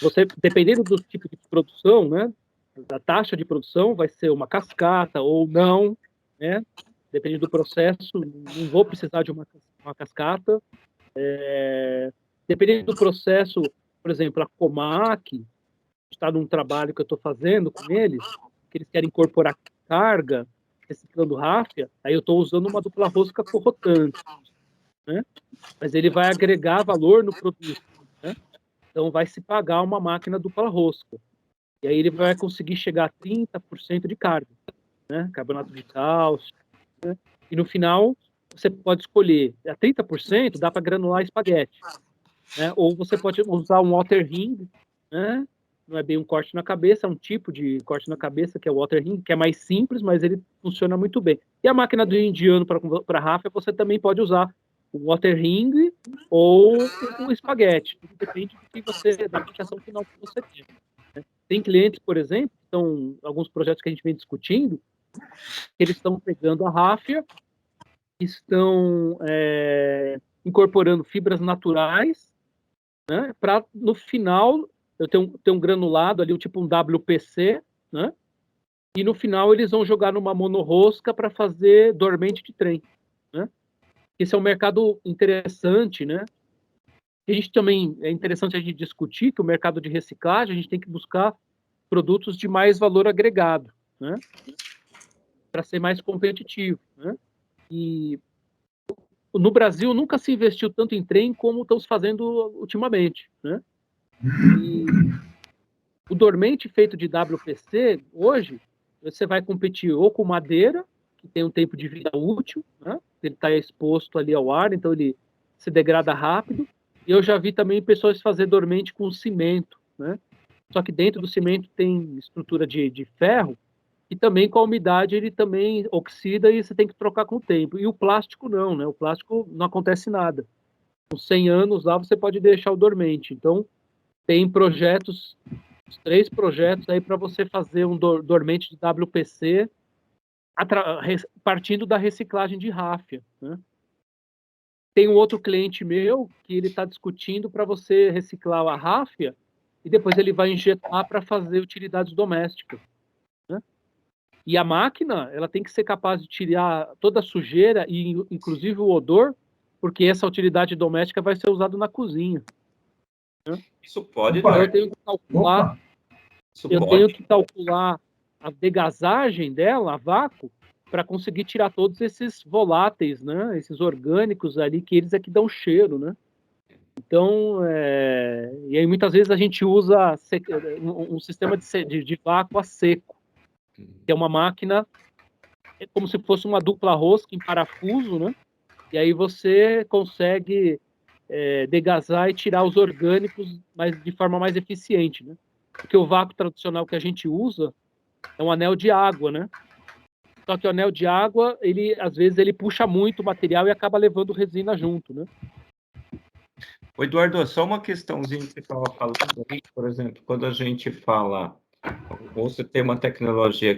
você, dependendo do tipo de produção, né, da taxa de produção, vai ser uma cascata ou não, né? Dependendo do processo, não vou precisar de uma cascata. Dependendo do processo, por exemplo, a Comac está num trabalho que eu estou fazendo com eles, que eles querem incorporar carga, reciclando ráfia, aí eu estou usando uma dupla rosca corrotante, né? Mas ele vai agregar valor no produto, né? Então vai se pagar uma máquina dupla rosca. E aí ele vai conseguir chegar a 30% de carga, né? Carbonato de cálcio, né? E no final, você pode escolher, a 30% dá para granular espaguete, né? Ou você pode usar um water ring, né? Não é bem um corte na cabeça, é um tipo de corte na cabeça, que é o water ring, que é mais simples, mas ele funciona muito bem. E a máquina do indiano para ráfia, você também pode usar o water ring ou o espaguete. Tudo depende da aplicação final que você tem. Né? Tem clientes, por exemplo, alguns projetos que a gente vem discutindo, que eles estão pegando a ráfia, estão incorporando fibras naturais, né, para no final eu tenho um granulado ali, tipo um WPC, né, e no final eles vão jogar numa monorrosca para fazer dormente de trem, né. Esse é um mercado interessante, né. A gente também é interessante a gente discutir que o mercado de reciclagem a gente tem que buscar produtos de mais valor agregado, né, para ser mais competitivo, né. E no Brasil nunca se investiu tanto em trem como estão se fazendo ultimamente, né? E o dormente feito de WPC, hoje, você vai competir ou com madeira, que tem um tempo de vida útil, né? Ele está exposto ali ao ar, então ele se degrada rápido. E eu já vi também pessoas fazer dormente com cimento, né? Só que dentro do cimento tem estrutura de ferro, e também com a umidade ele também oxida e você tem que trocar com o tempo. E o plástico não, né? O plástico não acontece nada. Com 100 anos lá você pode deixar o dormente. Então, tem projetos, 3 projetos aí para você fazer um dormente de WPC partindo da reciclagem de ráfia, né? Tem um outro cliente meu que ele está discutindo para você reciclar a ráfia e depois ele vai injetar para fazer utilidades domésticas. E a máquina, ela tem que ser capaz de tirar toda a sujeira, e inclusive o odor, porque essa utilidade doméstica vai ser usada na cozinha. Né? Isso pode, então, Eduardo. Eu tenho que calcular a degasagem dela, a vácuo, para conseguir tirar todos esses voláteis, né? Esses orgânicos ali, que eles é que dão cheiro, né? Então, e aí muitas vezes a gente usa um sistema de vácuo a seco, que é uma máquina, como se fosse uma dupla rosca em parafuso, né? E aí você consegue degasar e tirar os orgânicos de forma mais eficiente, né? Porque o vácuo tradicional que a gente usa é um anel de água, né? Só que o anel de água, às vezes ele puxa muito o material e acaba levando resina junto, né? Ô, Eduardo, só uma questãozinha que você estava falando aí, por exemplo, quando a gente fala, ou você tem uma tecnologia,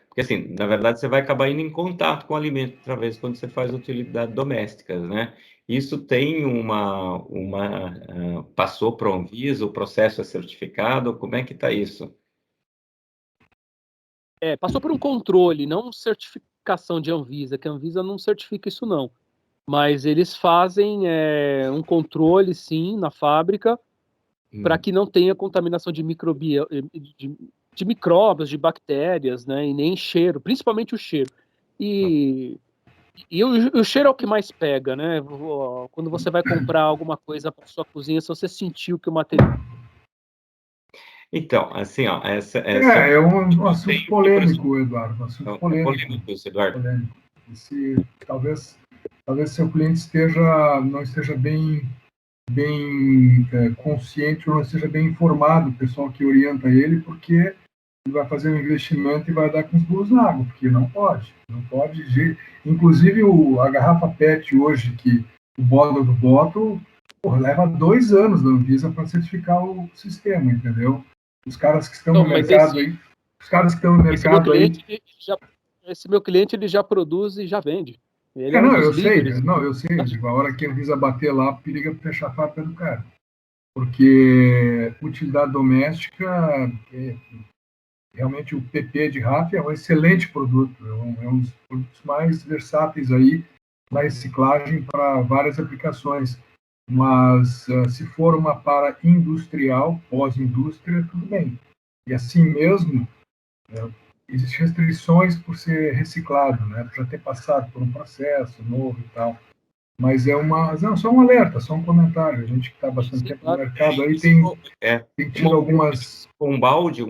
porque assim, na verdade você vai acabar indo em contato com o alimento através quando você faz utilidades domésticas, né? Isso tem passou para a Anvisa, o processo é certificado, como é que está isso? Passou por um controle, não certificação de Anvisa, que a Anvisa não certifica isso não. Mas eles fazem um controle, sim, na fábrica, para que não tenha contaminação de micróbios, de bactérias, né, e nem cheiro, principalmente o cheiro. E o cheiro é o que mais pega, né? Quando você vai comprar alguma coisa para sua cozinha, se você sentiu que o material... Então, assim, ó, é um assunto polêmico, Eduardo. Um assunto polêmico. Eduardo. Polêmico. Talvez seu cliente não esteja bem consciente ou não esteja bem informado, o pessoal que orienta ele, porque ele vai fazer um investimento e vai dar com os burros na água, porque não pode. Inclusive, a garrafa PET hoje, que o bottle do bottle, leva 2 anos da Anvisa para certificar o sistema, entendeu? Os caras que estão no mercado aí... Os caras que estão no mercado aí... Esse meu cliente, ele já produz e já vende. Ele não, um dos eu sei. líderes. Não, eu sei. A hora que a Anvisa bater lá, periga fechar a fábrica do cara. Porque utilidade doméstica, realmente o PP de RAF é um excelente produto. É um dos produtos mais versáteis aí na reciclagem para várias aplicações. Mas se for uma para industrial, pós-indústria, tudo bem. E assim mesmo, existem restrições por ser reciclado, né? Por já ter passado por um processo novo e tal. Mas só um alerta, só um comentário. A gente que está bastante tempo no mercado aí tem tido algumas... Um balde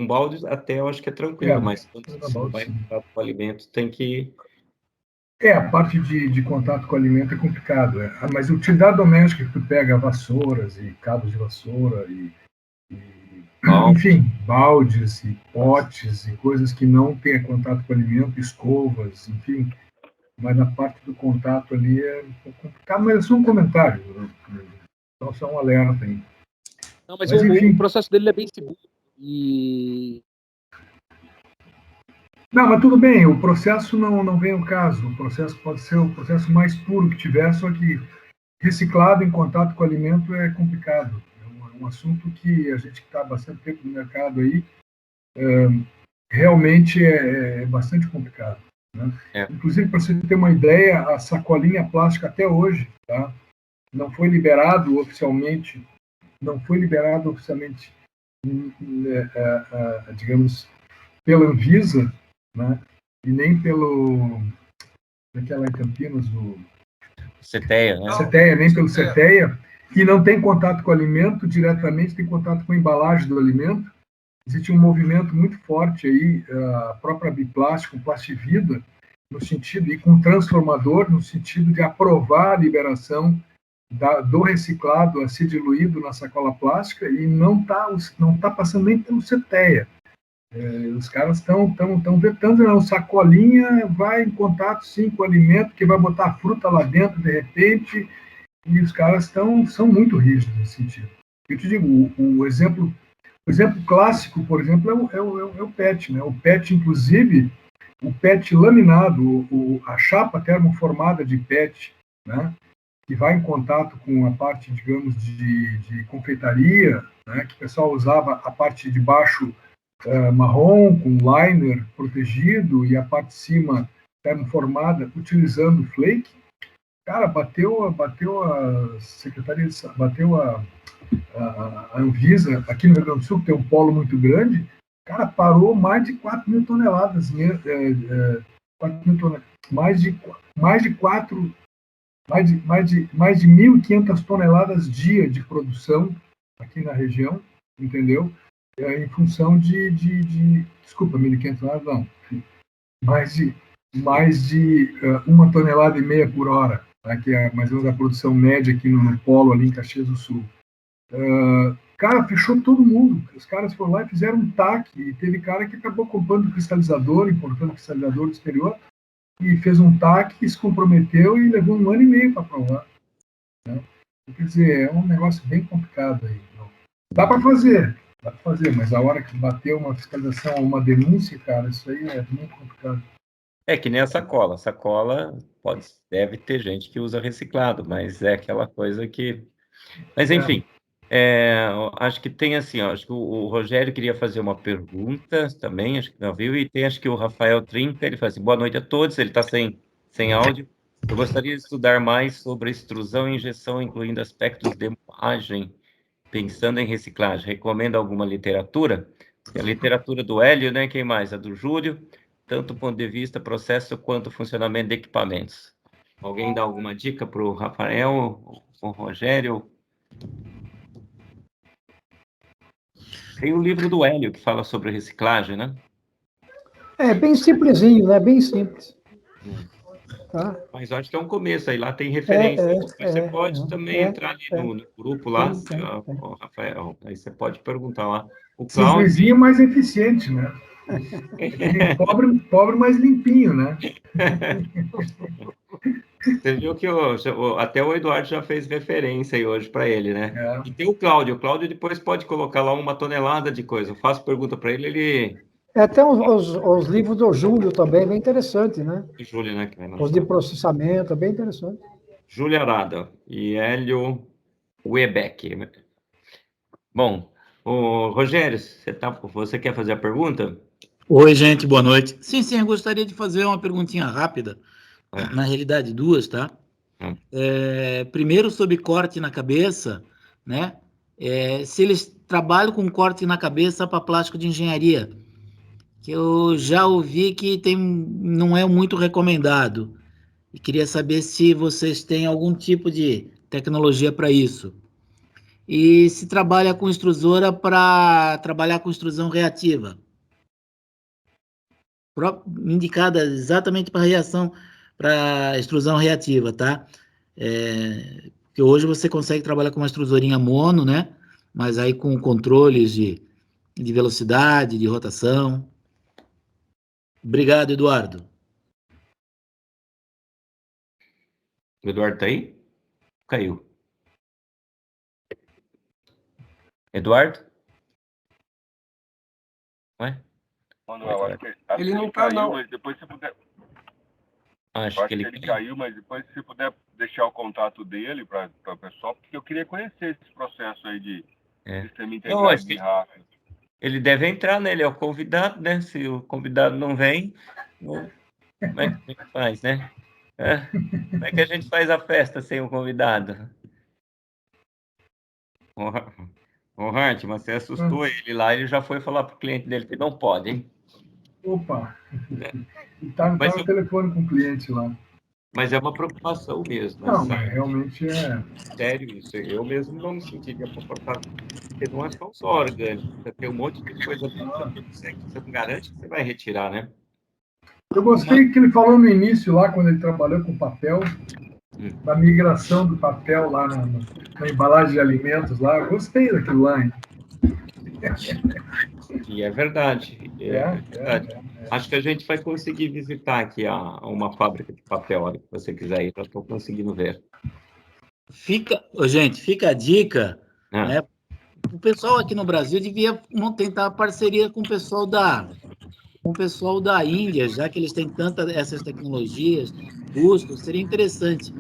até eu acho que é tranquilo, mas quando você vai em contato com o alimento, tem que... a parte de contato com o alimento é complicado. Mas utilidade doméstica, que tu pega vassouras e cabos de vassoura enfim, baldes e potes e coisas que não têm contato com o alimento, escovas, enfim. Mas na parte do contato ali é um pouco complicado, mas é só um comentário. Então, só um alerta aí. Não, mas o processo dele é bem seguro. Não, mas tudo bem, o processo não vem ao caso. O processo pode ser o processo mais puro que tiver, só que reciclado em contato com o alimento é complicado. É um assunto que a gente que está há bastante tempo no mercado aí, realmente é bastante complicado. Né? Inclusive, para você ter uma ideia, a sacolinha plástica até hoje, tá? não foi liberado oficialmente, digamos, pela Anvisa, né? E nem daquela em Campinas, do CETEA, né? CETEA, nem pelo CETEA, que não tem contato com o alimento diretamente, tem contato com a embalagem do alimento. Existe um movimento muito forte aí, a própria Biplástico, Plastivida, no sentido, e com transformador, no sentido de aprovar a liberação do reciclado a ser diluído na sacola plástica, e não tá passando nem pelo CETEA. Os caras estão vetando, não, sacolinha vai em contato sim com o alimento, que vai botar fruta lá dentro de repente, e os caras são muito rígidos nesse sentido. Eu te digo, o exemplo clássico, por exemplo, é o PET, né? O PET, inclusive, o PET laminado, a chapa termoformada de PET, né? Que vai em contato com a parte, digamos, de confeitaria, né? Que o pessoal usava a parte de baixo marrom, com liner protegido, e a parte de cima termoformada, utilizando flake. Cara, bateu a Secretaria, bateu a Anvisa, aqui no Rio Grande do Sul, que tem um polo muito grande, cara, parou mais de 4 mil toneladas, mais de 1.500 toneladas dia de produção aqui na região, entendeu? Em função desculpa, 1.500 toneladas, não, mais de 1,5 tonelada por hora, né, que é mais ou menos a produção média aqui no polo, ali em Caxias do Sul. Cara, fechou todo mundo. Os caras foram lá e fizeram um TAC, e teve cara que acabou comprando cristalizador, importando cristalizador do exterior, e fez um TAC, se comprometeu e levou 1 ano e meio para aprovar. Né? Quer dizer, é um negócio bem complicado aí. Dá para fazer, mas a hora que bater uma fiscalização ou uma denúncia, cara, isso aí é muito complicado. É que nem a sacola. Sacola deve ter gente que usa reciclado, mas é aquela coisa que... Mas, enfim, acho que tem assim, acho que o Rogério queria fazer uma pergunta também, acho que não viu, e tem acho que o Rafael Trinca, ele fala assim, boa noite a todos, ele está sem áudio. Eu gostaria de estudar mais sobre extrusão e injeção, incluindo aspectos de moagem, pensando em reciclagem. Recomendo alguma literatura? A literatura do Hélio, né? Quem mais? A do Júlio, tanto do ponto de vista processo quanto funcionamento de equipamentos. Alguém dá alguma dica para o Rafael, o Rogério? Tem o livro do Hélio que fala sobre reciclagem, né? É bem simplesinho, né? Bem simples. Tá? Mas acho que é um começo aí, lá tem referência. Você pode também é, entrar ali no grupo lá, tem. ó, Rafael, aí você pode perguntar lá. O Cláudio... Simplesinho, mais eficiente, né? Pobre, mais limpinho, né? Você viu que até o Eduardo já fez referência aí hoje para ele, né? É. E tem o Cláudio depois pode colocar lá 1 tonelada de coisa. Eu faço pergunta para ele, ele... Até os livros do Júlio também, bem interessante, né? Júlio, né? Que vai Os de lançar. processamento, é bem interessante. Júlio Arada e Hélio Webeck. Bom, Rogério, você quer fazer a pergunta? Oi, gente, boa noite. Sim, eu gostaria de fazer uma perguntinha rápida. Na realidade, duas, tá? Primeiro, sobre corte na cabeça, né? Se eles trabalham com corte na cabeça para plástico de engenharia, que eu já ouvi que não é muito recomendado. E queria saber se vocês têm algum tipo de tecnologia para isso. E se trabalha com extrusora para trabalhar com extrusão reativa. Indicada exatamente para reação, para extrusão reativa, tá? Porque hoje você consegue trabalhar com uma extrusorinha mono, né? Mas aí com controles de velocidade, de rotação. Obrigado, Eduardo. O Eduardo tá aí? Caiu. Eduardo? Ué? Manuel, acho que Ele não caiu, tá, não. mas depois se puder. Acho que ele caiu, mas depois se puder deixar o contato dele para o pessoal, porque eu queria conhecer esse processo aí de sistema integrado de raça. Ele deve entrar, né? Ele é o convidado, né? Se o convidado não vem, como é que faz, né? Como é que a gente faz a festa sem o convidado? Ô, Hart, mas você assustou ele lá, ele já foi falar pro cliente dele que não pode, hein? Opa! Tá no telefone com o cliente lá. Mas é uma preocupação mesmo. Não, mas realmente é... Sério isso. Eu mesmo não me sentiria confortável. Porque não é só orgânico. Tem um monte de coisa que você não garante que você vai retirar, né? Eu gostei que ele falou no início lá, quando ele trabalhou com papel, da migração do papel lá na embalagem de alimentos lá. Eu gostei daquilo lá, hein? E é verdade. Acho que a gente vai conseguir visitar aqui uma fábrica de papel, a hora que você quiser ir, já estou conseguindo ver. Fica a dica, né? O pessoal aqui no Brasil devia tentar parceria com o pessoal da Índia, já que eles têm essas tecnologias, custos, seria interessante.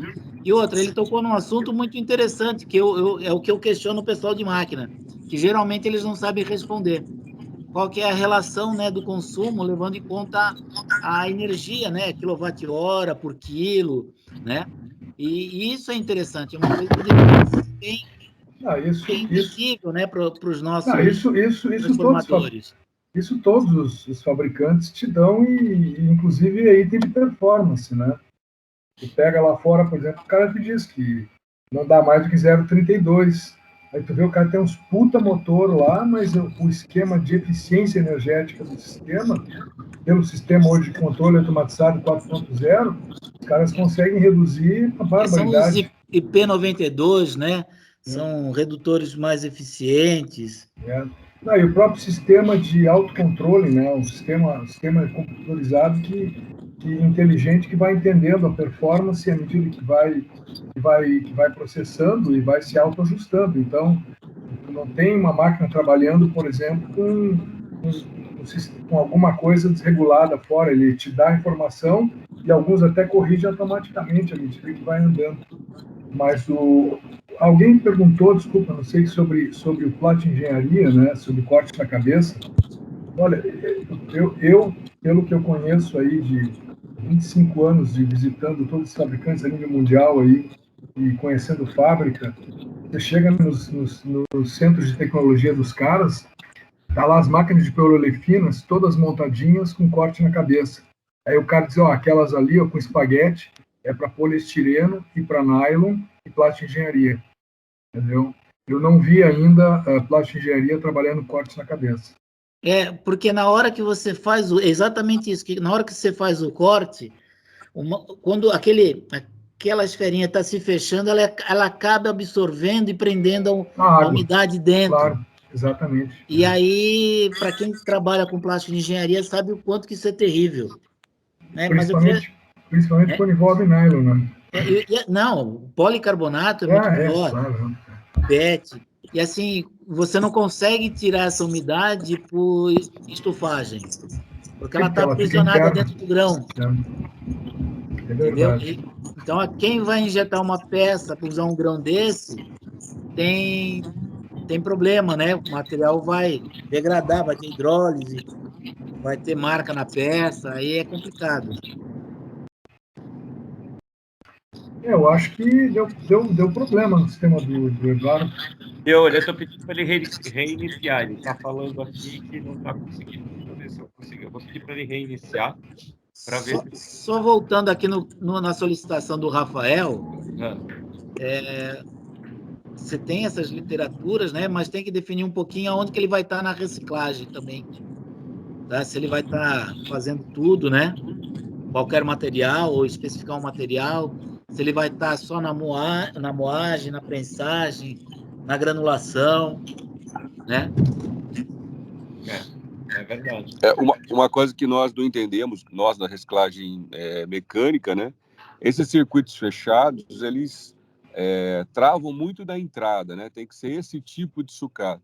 E outra, ele tocou num assunto muito interessante, que é o que eu questiono o pessoal de máquina, que geralmente eles não sabem responder. Qual que é a relação, né, do consumo, levando em conta a energia, né, quilowatt-hora por quilo, né? E isso é interessante, é uma coisa que tem visível, né, para os nossos transformadores. Isso todos os fabricantes te dão e inclusive aí tem de performance, né? Tu pega lá fora, por exemplo, o cara te diz que não dá mais do que 0,32. Aí tu vê o cara tem uns puta motor lá, mas o esquema de eficiência energética do sistema, pelo sistema hoje de controle automatizado 4.0, os caras conseguem reduzir a barbaridade. São os IP92, né? São redutores mais eficientes. E o próprio sistema de autocontrole, né? Um sistema computadorizado que inteligente que vai entendendo a performance à medida que vai processando e vai se autoajustando. Então, não tem uma máquina trabalhando, por exemplo, com alguma coisa desregulada fora. Ele te dá a informação e alguns até corrigem automaticamente à medida que vai andando. Mas alguém perguntou, desculpa, não sei, sobre o plot engenharia, né? Sobre corte na cabeça. Olha, eu pelo que eu conheço aí de 25 anos de visitando todos os fabricantes a nível mundial aí e conhecendo fábrica, você chega nos centros de tecnologia dos caras, tá lá as máquinas de poliurefinas todas montadinhas com corte na cabeça. Aí o cara diz, aquelas ali com espaguete é para poliestireno e para nylon e plástico engenharia, entendeu? Eu não vi ainda a plástico engenharia trabalhando corte na cabeça. Porque na hora que você faz exatamente isso, que na hora que você faz o corte, quando aquela esferinha está se fechando, ela acaba absorvendo e prendendo a umidade dentro. Claro, exatamente. E aí, para quem trabalha com plástico de engenharia, sabe o quanto que isso é terrível. Né? Principalmente quando envolve nylon, né? Não, policarbonato é muito pior. Claro. PET. E assim, você não consegue tirar essa umidade por estufagem, porque ela está aprisionada dentro do grão. É verdade. Então, quem vai injetar uma peça para usar um grão desse, tem problema, né? O material vai degradar, vai ter hidrólise, vai ter marca na peça, aí é complicado. Eu acho que deu problema no sistema do Eduardo. Eu estou pedindo para ele reiniciar. Ele está falando aqui que não está conseguindo. Deixa eu ver se eu consigo. Eu vou pedir para ele reiniciar. Só voltando aqui na solicitação do Rafael, você tem essas literaturas, né? Mas tem que definir um pouquinho aonde que ele vai estar na reciclagem também. Tá? Se ele vai estar fazendo tudo, né? Qualquer material, ou especificar um material, se ele vai estar só na moagem, na prensagem, na granulação, né? É verdade. Uma coisa que nós não entendemos, nós da reciclagem mecânica, né? Esses circuitos fechados, eles travam muito da entrada, né? Tem que ser esse tipo de sucata.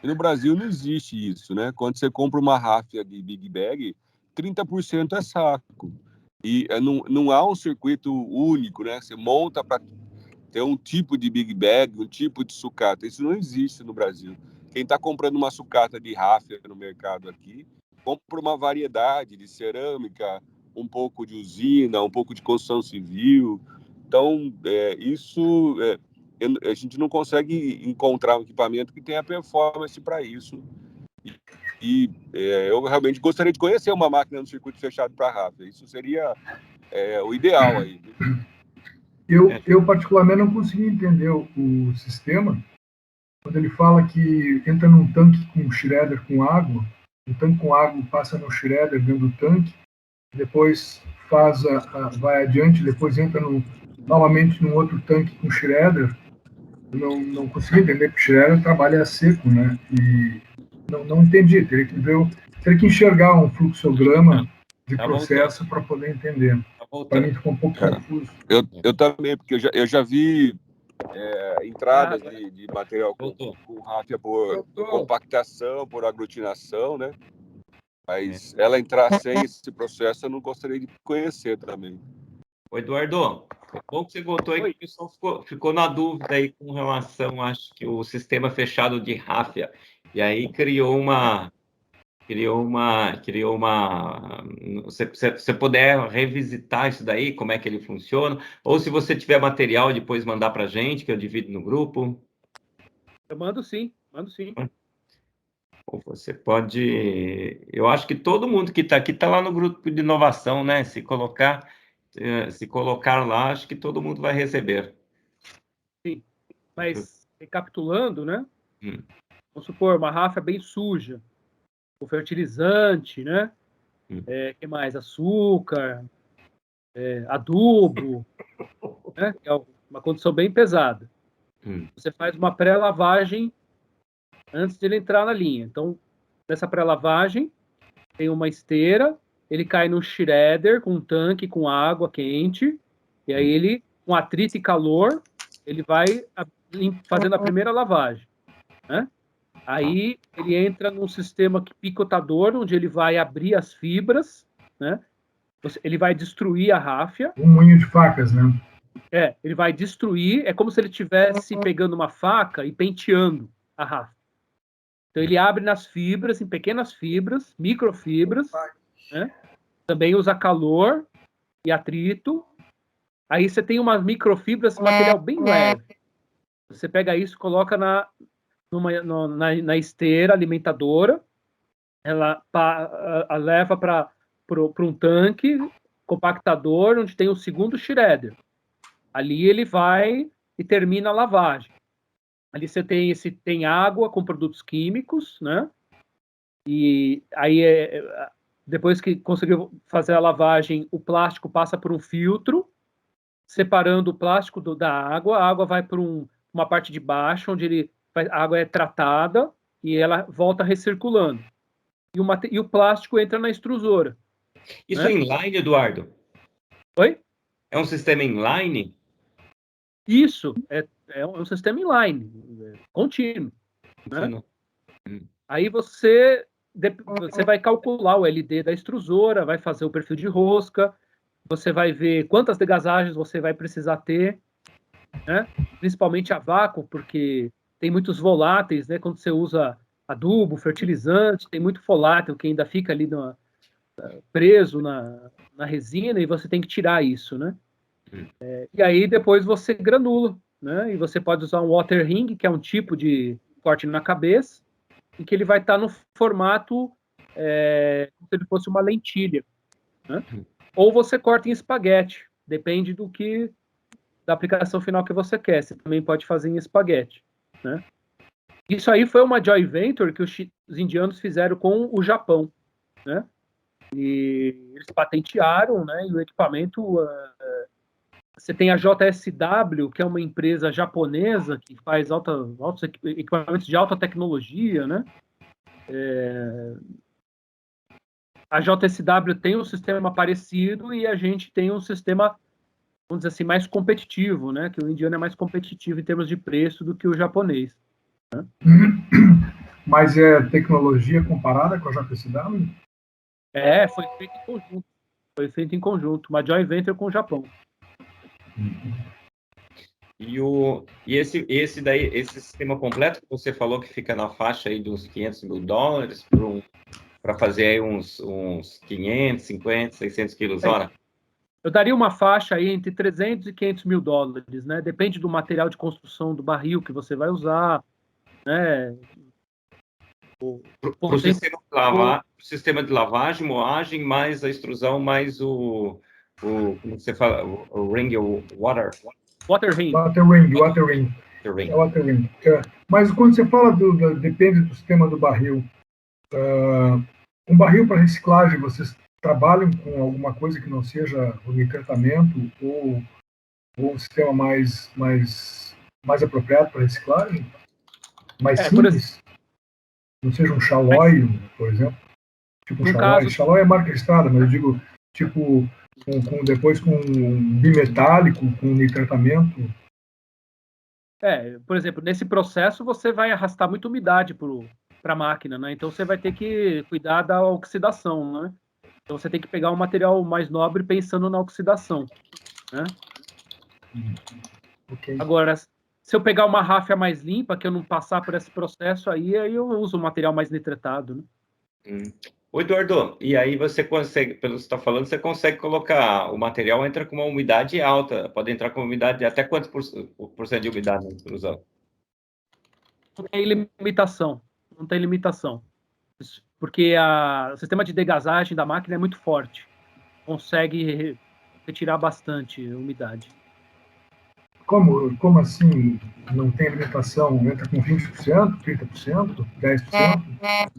E no Brasil não existe isso, né? Quando você compra uma ráfia de Big Bag, 30% é saco. E não há um circuito único, né? Você monta para ter um tipo de Big Bag, um tipo de sucata. Isso não existe no Brasil. Quem está comprando uma sucata de ráfia no mercado aqui, compra uma variedade de cerâmica, um pouco de usina, um pouco de construção civil. Então, a gente não consegue encontrar um equipamento que tenha performance para isso. Eu realmente gostaria de conhecer uma máquina no circuito fechado para ráfia. Isso seria o ideal aí. Eu particularmente não consegui entender o sistema quando ele fala que entra num tanque com shredder com água, o tanque com água passa no shredder dentro do tanque, depois vai adiante, depois entra novamente num outro tanque com shredder. Não consegui entender que o shredder trabalha a seco, né? E não entendi. Teria que enxergar um fluxograma de processo para poder entender. Para mim ficou um pouco confuso. Eu também, porque eu já vi entradas de material com ráfia por compactação, por aglutinação, né? Mas ela entrar sem esse processo, eu não gostaria de conhecer também. Ô, Eduardo, bom que você voltou aí, que o pessoal ficou na dúvida aí com relação, acho que o sistema fechado de ráfia. E aí criou uma. Se você puder revisitar isso daí, como é que ele funciona, ou se você tiver material, depois mandar para a gente, que eu divido no grupo. Eu mando sim. Ou você pode. Eu acho que todo mundo que está aqui está lá no grupo de inovação, né? Se colocar lá, acho que todo mundo vai receber. Sim, mas recapitulando, né? Vamos supor, uma ráfia bem suja, o fertilizante, né? Que mais? Açúcar, adubo, né? Que é uma condição bem pesada. Você faz uma pré-lavagem antes de ele entrar na linha. Então, nessa pré-lavagem, tem uma esteira, ele cai no shredder com um tanque com água quente, e aí ele, com atrito e calor, ele vai fazendo a primeira lavagem, né? Aí ele entra num sistema picotador, onde ele vai abrir as fibras, né? Ele vai destruir a ráfia. Um moinho de facas, né? Ele vai destruir, é como se ele estivesse pegando uma faca e penteando a ráfia. Então ele abre nas fibras, em pequenas fibras, microfibras, né? Também usa calor e atrito. Aí você tem umas microfibras, material bem leve. Você pega isso, coloca na esteira alimentadora, ela leva para um tanque compactador, onde tem o segundo shredder. Ali ele vai e termina a lavagem. Ali você tem água com produtos químicos, né? E aí depois que conseguiu fazer a lavagem, o plástico passa por um filtro, separando o plástico da água. A água vai para uma parte de baixo, onde a água é tratada e ela volta recirculando. E o plástico entra na extrusora. Isso né? é inline, Eduardo? Oi? É um sistema inline? Isso, é um sistema inline, contínuo. Né? Aí você vai calcular o LD da extrusora, vai fazer o perfil de rosca, você vai ver quantas degasagens você vai precisar ter, né? Principalmente a vácuo, porque tem muitos voláteis, né? Quando você usa adubo, fertilizante, tem muito volátil que ainda fica ali preso na resina e você tem que tirar isso, né? E aí depois você granula, né? E você pode usar um water ring, que é um tipo de corte na cabeça, em que ele vai estar no formato como se ele fosse uma lentilha, né? Ou você corta em espaguete, depende da aplicação final que você quer. Você também pode fazer em espaguete, né? Isso aí foi uma joint venture que os indianos fizeram com o Japão, né? E eles patentearam, né? E o equipamento, você tem a JSW, que é uma empresa japonesa que faz altos equipamentos de alta tecnologia, né? A JSW tem um sistema parecido e a gente tem um sistema, vamos dizer assim, mais competitivo, né? Que o indiano é mais competitivo em termos de preço do que o japonês. Né? Mas é tecnologia comparada com a JSW? Foi feito em conjunto. Foi feito em conjunto, uma joint venture com o Japão. E esse sistema completo que você falou que fica na faixa aí de uns $500 mil para fazer aí uns 550, 600 quilos hora? Eu daria uma faixa aí entre 300 e 500 mil dólares, né? Depende do material de construção do barril que você vai usar, né? Para o sistema de lavagem, moagem, mais a extrusão, mais como você fala, o ring, o water ring. Water ring. Mas quando você fala depende do sistema do barril, um barril para reciclagem, vocês trabalham com alguma coisa que não seja o nitratamento ou um sistema mais apropriado para reciclagem? Mais simples? Não seja um Shalloy, por exemplo? Tipo um Shalloy. Shalloy é marca registrada, mas eu digo, tipo, depois com bimetálico, com nitratamento. Por exemplo, nesse processo você vai arrastar muita umidade para a máquina, né? Então você vai ter que cuidar da oxidação, né? Então você tem que pegar um material mais nobre pensando na oxidação, né? Okay. Agora, se eu pegar uma ráfia mais limpa, que eu não passar por esse processo, aí eu uso um material mais nitratado, né? Ô, Eduardo, e aí você consegue, pelo que você está falando, você consegue colocar, o material entra com uma umidade alta, pode entrar com umidade, até quantos por cento de umidade na extrusão? Não tem limitação, porque o sistema de degasagem da máquina é muito forte, consegue retirar bastante umidade. Como assim não tem limitação? Entra com 20%, 30%, 10%?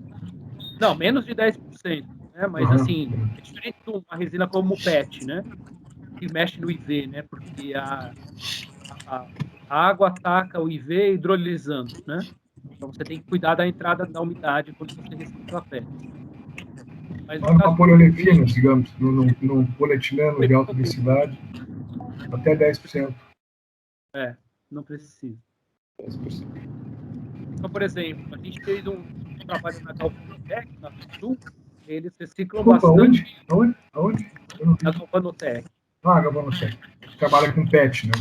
Não, menos de 10%, né? Mas assim, é diferente de uma resina como o PET, né? Que mexe no IV, né? Porque a água ataca o IV hidrolisando, né? Então você tem que cuidar da entrada da umidade quando você recicla a PET. Mas numa poliolefina, digamos, num polietileno de alta densidade, até 10%. Não precisa. Então, por exemplo, a gente fez um trabalho na Galvanotec, na Sul, eles reciclam bastante. Aonde? Na Galvanotec. Galvanotec. Trabalha com PET, né?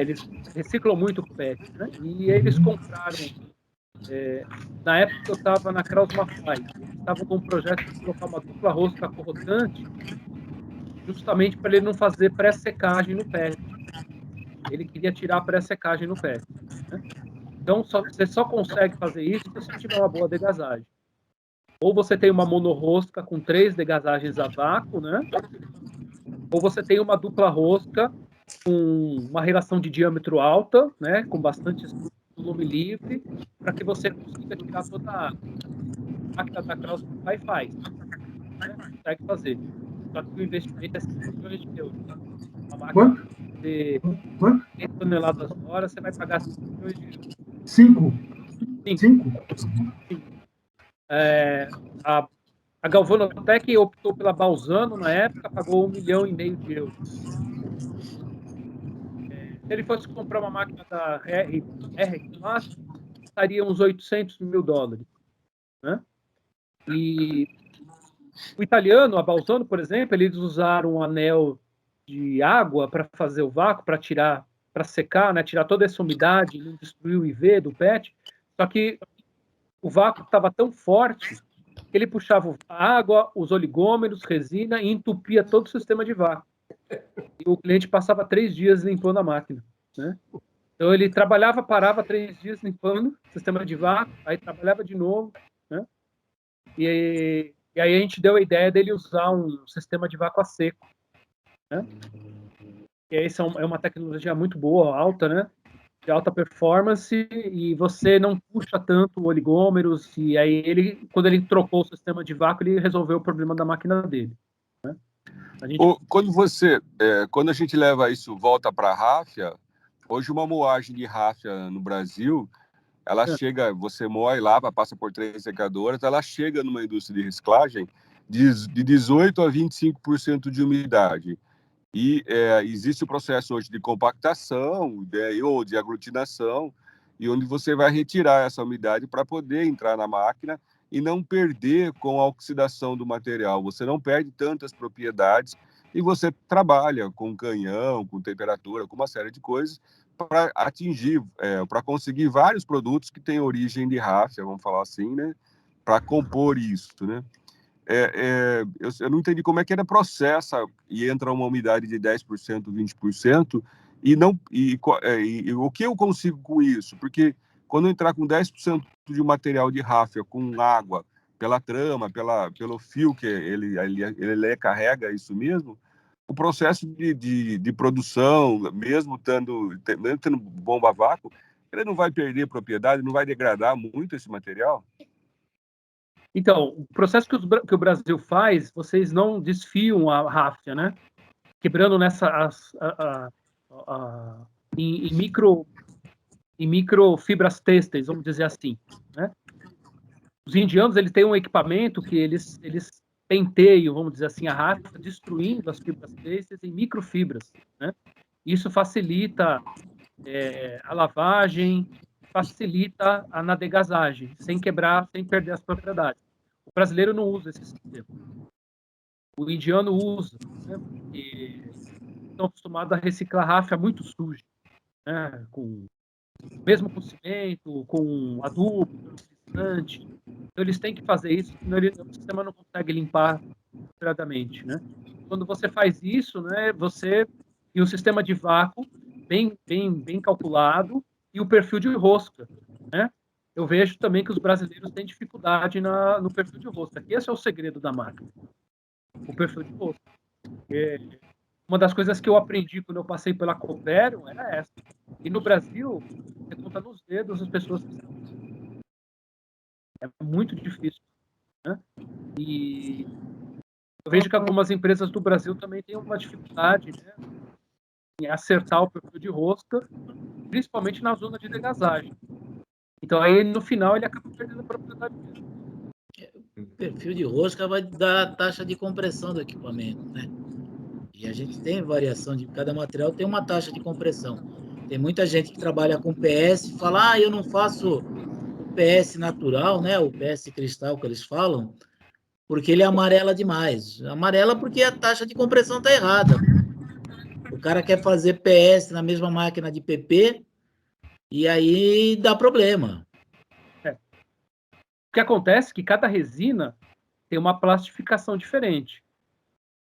Eles reciclam muito PET, né? E eles compraram. Na época que eu estava na KraussMaffei, eles estavam com um projeto de colocar uma dupla rosca corrotante, justamente para ele não fazer pré-secagem no PET. Ele queria tirar a pré-secagem no PET. Né? Então, você só consegue fazer isso se você tiver uma boa degasagem. Ou você tem uma monorrosca com 3 degasagens a vácuo, né? Ou você tem uma dupla rosca com uma relação de diâmetro alta, né? Com bastante volume livre, para que você consiga tirar toda a água. A máquina da KraussMaffei faz. né, consegue fazer. Só que o investimento é 5 milhões de euros. Uma máquina Quanto? de Quanto? 10 toneladas hora, você vai pagar 5 milhões de euros. 5? 5? A Galvanotec optou pela Balzano na época, pagou 1,5 milhão de euros. Se ele fosse comprar uma máquina da R Class, estaria uns 800 mil dólares. Né? E o italiano, a Balzano, por exemplo, eles usaram um anel de água para fazer o vácuo, para tirar, para secar, né? Tirar toda essa umidade, não destruir o IV do PET. Só que o vácuo estava tão forte que ele puxava a água, os oligômeros, resina e entupia todo o sistema de vácuo. E o cliente passava 3 dias limpando a máquina. Né? Então ele trabalhava, parava 3 dias limpando o sistema de vácuo, aí trabalhava de novo. Né? E aí a gente deu a ideia dele usar um sistema de vácuo a seco. Né? E aí é uma tecnologia muito boa, alta, né? De alta performance, e você não puxa tanto oligômeros, e aí quando ele trocou o sistema de vácuo, ele resolveu o problema da máquina dele. Né? Quando a gente leva isso, volta para a ráfia, hoje uma moagem de ráfia no Brasil, ela chega, você moe lá, passa por 3 secadoras, ela chega numa indústria de reciclagem de 18% a 25% de umidade. E existe o processo hoje de compactação, ou de aglutinação, e onde você vai retirar essa umidade para poder entrar na máquina e não perder com a oxidação do material. Você não perde tantas propriedades e você trabalha com canhão, com temperatura, com uma série de coisas para atingir, para conseguir vários produtos que têm origem de ráfia, vamos falar assim, né? Para compor isso, né? Eu não entendi como é que era processa e entra uma umidade de 10%, 20%, e o que eu consigo com isso? Porque quando eu entrar com 10% de material de ráfia com água, pela trama, pelo fio que ele carrega isso mesmo, o processo de produção, mesmo tendo bomba a vácuo, ele não vai perder propriedade, não vai degradar muito esse material? Então, o processo que o Brasil faz, vocês não desfiam a ráfia, né? Quebrando em microfibras têxteis, vamos dizer assim. Né? Os indianos eles têm um equipamento que eles penteiam, vamos dizer assim, a ráfia, destruindo as fibras têxteis em microfibras. Né? Isso facilita a lavagem, facilita a nadegasagem, sem quebrar, sem perder as propriedades. O brasileiro não usa esse sistema. O indiano usa, né? Porque estão acostumados a reciclar ráfia muito suja, né? Mesmo com cimento, com adubo, fertilizante. Então eles têm que fazer isso, senão o sistema não consegue limpar adequadamente, né? Quando você faz isso, né? E o sistema de vácuo bem calculado e o perfil de rosca, né? Eu vejo também que os brasileiros têm dificuldade no perfil de rosca. Esse é o segredo da máquina, o perfil de rosca. Uma das coisas que eu aprendi quando eu passei pela Coperion era essa. E no Brasil, você conta nos dedos as pessoas que sabem. É muito difícil. Né? E eu vejo que algumas empresas do Brasil também têm uma dificuldade, né, em acertar o perfil de rosca, principalmente na zona de degasagem. Então, aí, no final, ele acaba perdendo a propriedade dele. O perfil de rosca vai dar a taxa de compressão do equipamento, né? E a gente tem variação de cada material, tem uma taxa de compressão. Tem muita gente que trabalha com PS e fala, eu não faço o PS natural, né? O PS cristal que eles falam, porque ele amarela demais. Amarela porque a taxa de compressão está errada. O cara quer fazer PS na mesma máquina de PP e aí dá problema. O que acontece é que cada resina tem uma plastificação diferente.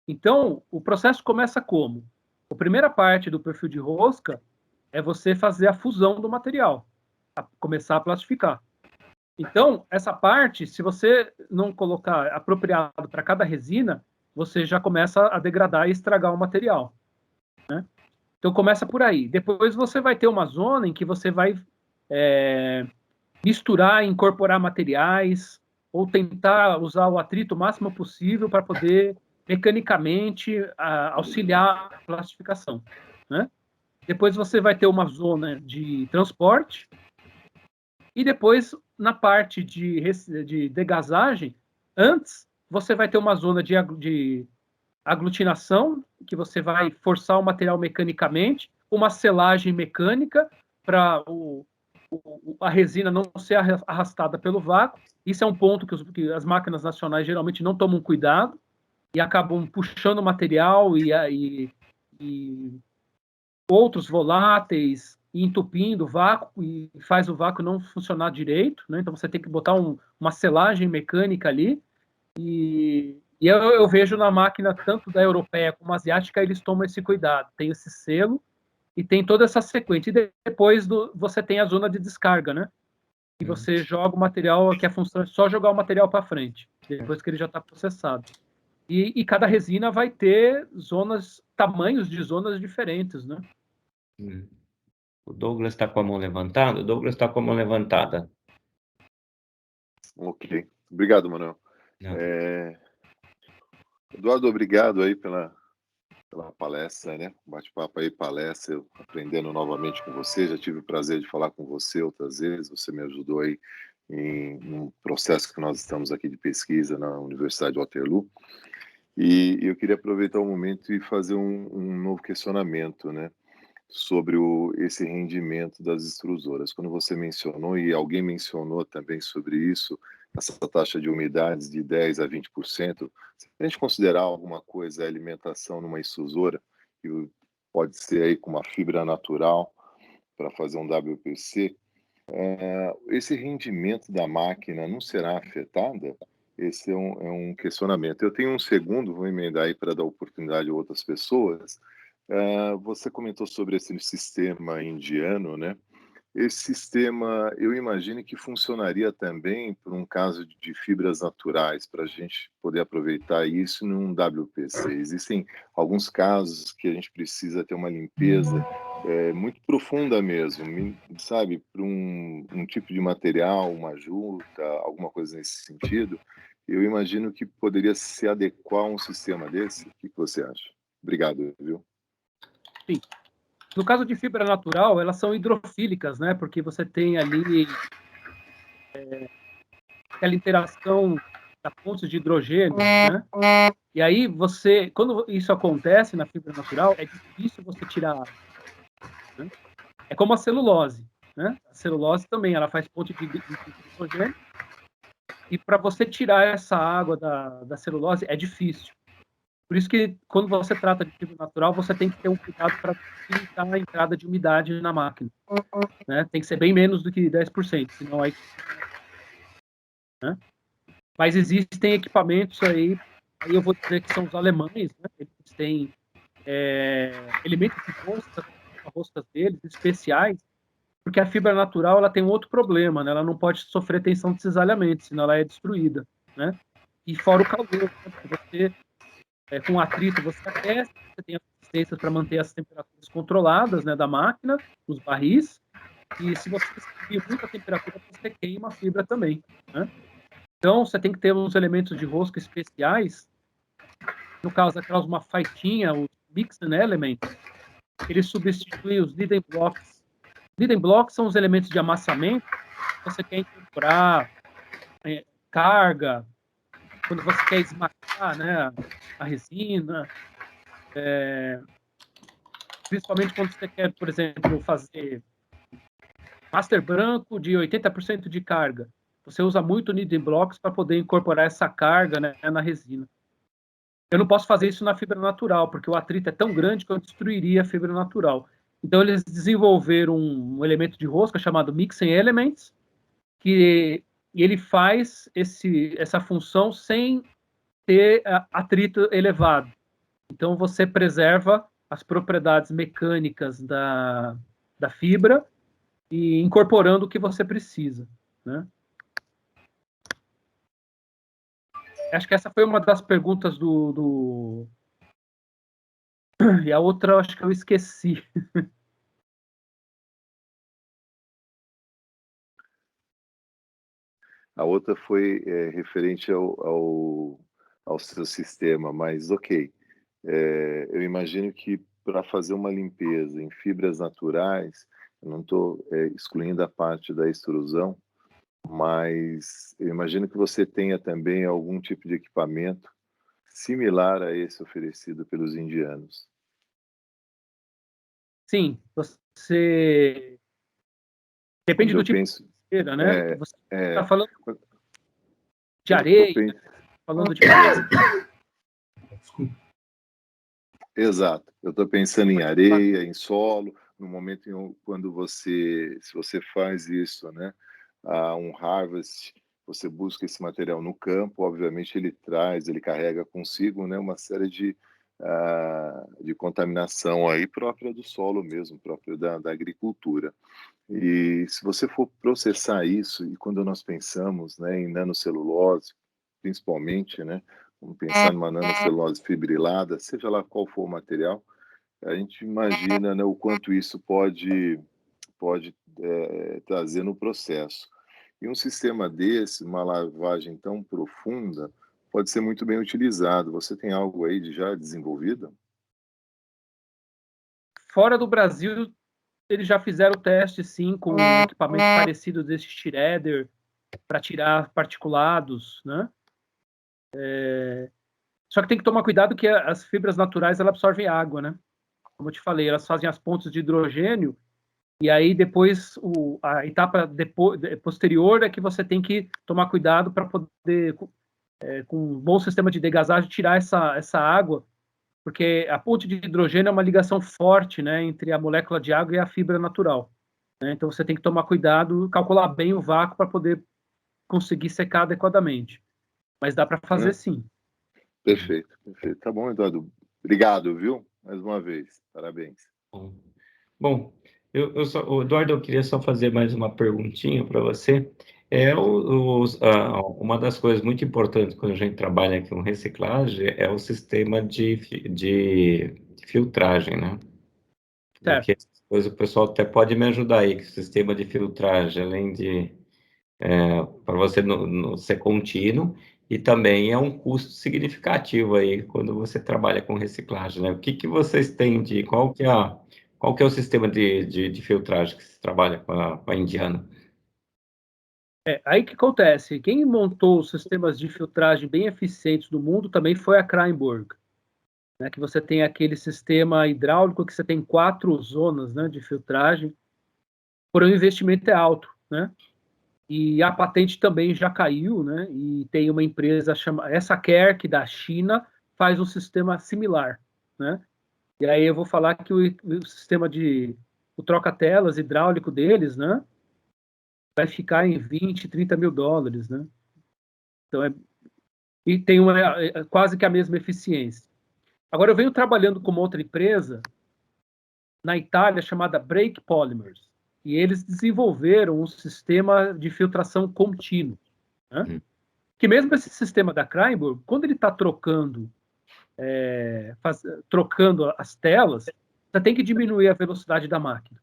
Então, o processo começa como? A primeira parte do perfil de rosca é você fazer a fusão do material, começar a plastificar. Então, essa parte, se você não colocar apropriado para cada resina, você já começa a degradar e estragar o material. Né? Então, começa por aí. Depois você vai ter uma zona em que você vai misturar, incorporar materiais, ou tentar usar o atrito o máximo possível para poder mecanicamente auxiliar a plastificação, né? Depois você vai ter uma zona de transporte e depois, na parte de degasagem, antes você vai ter uma zona de aglutinação, que você vai forçar o material mecanicamente, uma selagem mecânica para a resina não ser arrastada pelo vácuo. Isso é um ponto que as máquinas nacionais geralmente não tomam cuidado e acabam puxando o material e outros voláteis e entupindo o vácuo e faz o vácuo não funcionar direito, né? Então você tem que botar uma selagem mecânica ali e eu vejo na máquina tanto da europeia como asiática eles tomam esse cuidado, tem esse selo e tem toda essa sequência. E depois você tem a zona de descarga, né? E você joga o material, que a função é só jogar o material para frente, depois que ele já está processado. E cada resina vai ter tamanhos de zonas diferentes, né? O Douglas está com a mão levantada? O Douglas está com a mão levantada. Ok. Obrigado, Manuel. Eduardo, obrigado aí pela palestra, né? Bate-papo aí, palestra, eu aprendendo novamente com você. Já tive o prazer de falar com você outras vezes. Você me ajudou aí em um processo que nós estamos aqui de pesquisa na Universidade de Waterloo. E eu queria aproveitar o momento e fazer um novo questionamento, né? Sobre esse rendimento das extrusoras. Quando você mencionou, e alguém mencionou também sobre isso, essa taxa de umidades de 10% a 20%, se a gente considerar alguma coisa a alimentação numa extrusora, que pode ser aí com uma fibra natural para fazer um WPC, esse rendimento da máquina não será afetado? Esse é um questionamento. Eu tenho um segundo, vou emendar aí para dar oportunidade a outras pessoas. Você comentou sobre esse sistema indiano, né? Esse sistema, eu imagino que funcionaria também por um caso de fibras naturais, para a gente poder aproveitar isso num WPC. Existem alguns casos que a gente precisa ter uma limpeza muito profunda mesmo, sabe? Para um tipo de material, uma juta, alguma coisa nesse sentido. Eu imagino que poderia se adequar a um sistema desse. O que você acha? Obrigado, viu? Sim. No caso de fibra natural, elas são hidrofílicas, né? Porque você tem ali aquela interação da fonte de hidrogênio, né? E aí quando isso acontece na fibra natural, é difícil você tirar, né? É como a celulose, né? A celulose também, ela faz ponte de hidrogênio. E para você tirar essa água da celulose é difícil. Por isso que, quando você trata de fibra natural, você tem que ter um cuidado para limitar a entrada de umidade na máquina, né? Tem que ser bem menos do que 10%, senão aí... Né? Mas existem equipamentos aí eu vou dizer que são os alemães, né? Eles têm elementos de roscas deles, especiais, porque a fibra natural ela tem um outro problema, né? Ela não pode sofrer tensão de cisalhamento, senão ela é destruída, né? E fora o calor, né? Porque você... com atrito você aquece, você tem assistência para manter as temperaturas controladas, né, da máquina, os barris, e se você subir muita temperatura, você queima a fibra também, né? Então, você tem que ter uns elementos de rosca especiais, no caso, aquelas uma faitinha, os Mixing Elements, ele substitui os Leading Blocks. Leading Blocks são os elementos de amassamento, você quer incorporar carga, quando você quer esmagar, né, a resina, principalmente quando você quer, por exemplo, fazer master branco de 80% de carga. Você usa muito kneading blocks para poder incorporar essa carga, né, na resina. Eu não posso fazer isso na fibra natural, porque o atrito é tão grande que eu destruiria a fibra natural. Então, eles desenvolveram um elemento de rosca chamado Mixing Elements, que ele faz essa função sem ter atrito elevado. Então, você preserva as propriedades mecânicas da fibra e incorporando o que você precisa, né? Acho que essa foi uma das perguntas E a outra, eu acho que eu esqueci. A outra foi referente ao seu sistema, mas ok. Eu imagino que para fazer uma limpeza em fibras naturais, eu não estou excluindo a parte da extrusão, mas eu imagino que você tenha também algum tipo de equipamento similar a esse oferecido pelos indianos. Sim, você... Depende do tipo de cera, né? Você está falando de areia, falando de... Desculpa. Exato. Eu estou pensando em areia, em solo, no momento quando se você faz isso, né? Um harvest, você busca esse material no campo, obviamente ele carrega consigo, né, uma série de contaminação aí própria do solo mesmo, própria da agricultura. E se você for processar isso, e quando nós pensamos, né, em nanocelulose, principalmente, né, vamos pensar numa nanocelulose fibrilada, seja lá qual for o material, a gente imagina, né, o quanto isso pode trazer no processo. E um sistema desse, uma lavagem tão profunda, pode ser muito bem utilizado. Você tem algo aí já desenvolvido? Fora do Brasil, eles já fizeram o teste, sim, com um equipamento parecido desse shredder para tirar particulados, né? Só que tem que tomar cuidado que as fibras naturais elas absorvem água, né? Como eu te falei, elas fazem as pontes de hidrogênio e aí depois a etapa posterior é que você tem que tomar cuidado para poder, com um bom sistema de degazagem, tirar essa água, porque a ponte de hidrogênio é uma ligação forte, né, entre a molécula de água e a fibra natural, né? Então você tem que tomar cuidado, calcular bem o vácuo para poder conseguir secar adequadamente. Mas dá para fazer sim. Perfeito, perfeito. Tá bom, Eduardo. Obrigado, viu? Mais uma vez. Parabéns. Bom, Eduardo, eu queria só fazer mais uma perguntinha para você. Uma das coisas muito importantes quando a gente trabalha aqui com reciclagem é o sistema de filtragem, né? Porque essas coisas o pessoal até pode me ajudar aí, que o sistema de filtragem, além de para você não ser contínuo, e também é um custo significativo aí quando você trabalha com reciclagem, né? O que vocês têm qual que é o sistema de filtragem que você trabalha com a Indiana? Aí que acontece, quem montou os sistemas de filtragem bem eficientes do mundo também foi a Kreinburg, né, que você tem aquele sistema hidráulico que você tem 4 zonas, né, de filtragem, porém o investimento é alto, né? E a patente também já caiu, né? E tem uma empresa chamada Care, que da China faz um sistema similar, né? E aí eu vou falar que o sistema o troca-telas hidráulico deles, né? Vai ficar em 20, 30 mil dólares, né? Então e tem quase que a mesma eficiência. Agora eu venho trabalhando com uma outra empresa na Itália chamada Break Polymers. E eles desenvolveram um sistema de filtração contínuo, né? Que mesmo esse sistema da Kreinburg, quando ele está trocando as telas, você tem que diminuir a velocidade da máquina,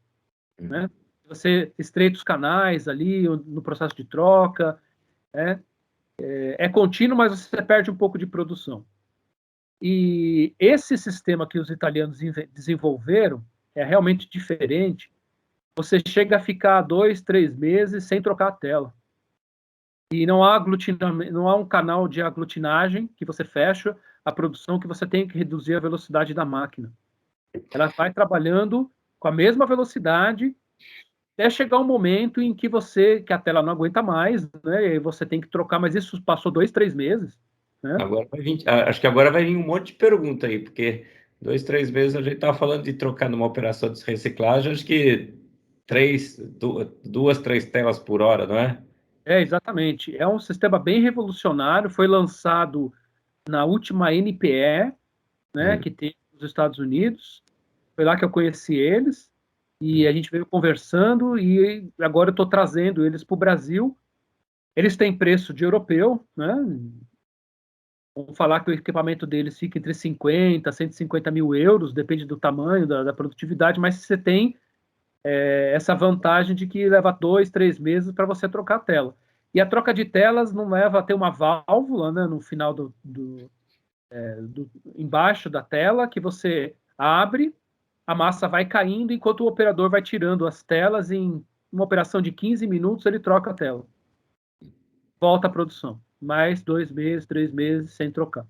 né? Você estreita os canais ali no processo de troca, né? É contínuo, mas você perde um pouco de produção. E esse sistema que os italianos desenvolveram é realmente diferente. Você chega a ficar 2, 3 meses sem trocar a tela. E não há um canal de aglutinagem que você fecha a produção, que você tem que reduzir a velocidade da máquina. Ela vai trabalhando com a mesma velocidade até chegar um momento em que a tela não aguenta mais, né? E você tem que trocar, mas isso passou 2, 3 meses. Né? Acho que agora vai vir um monte de pergunta aí, porque 2, 3 meses a gente estava falando de trocar numa operação de reciclagem, acho que 2, 3 telas por hora, não é? Exatamente. É um sistema bem revolucionário, foi lançado na última NPE, né, que tem nos Estados Unidos. Foi lá que eu conheci eles, e a gente veio conversando, e agora eu estou trazendo eles para o Brasil. Eles têm preço de europeu, né? Vamos falar que o equipamento deles fica entre 50 e 150 mil euros, depende do tamanho, da produtividade, mas você tem essa vantagem de que leva 2, 3 meses para você trocar a tela. E a troca de telas não leva a ter uma válvula, né, no final embaixo da tela, que você abre, a massa vai caindo, enquanto o operador vai tirando as telas. Em uma operação de 15 minutos, ele troca a tela. Volta à produção. Mais 2 meses, 3 meses sem trocar.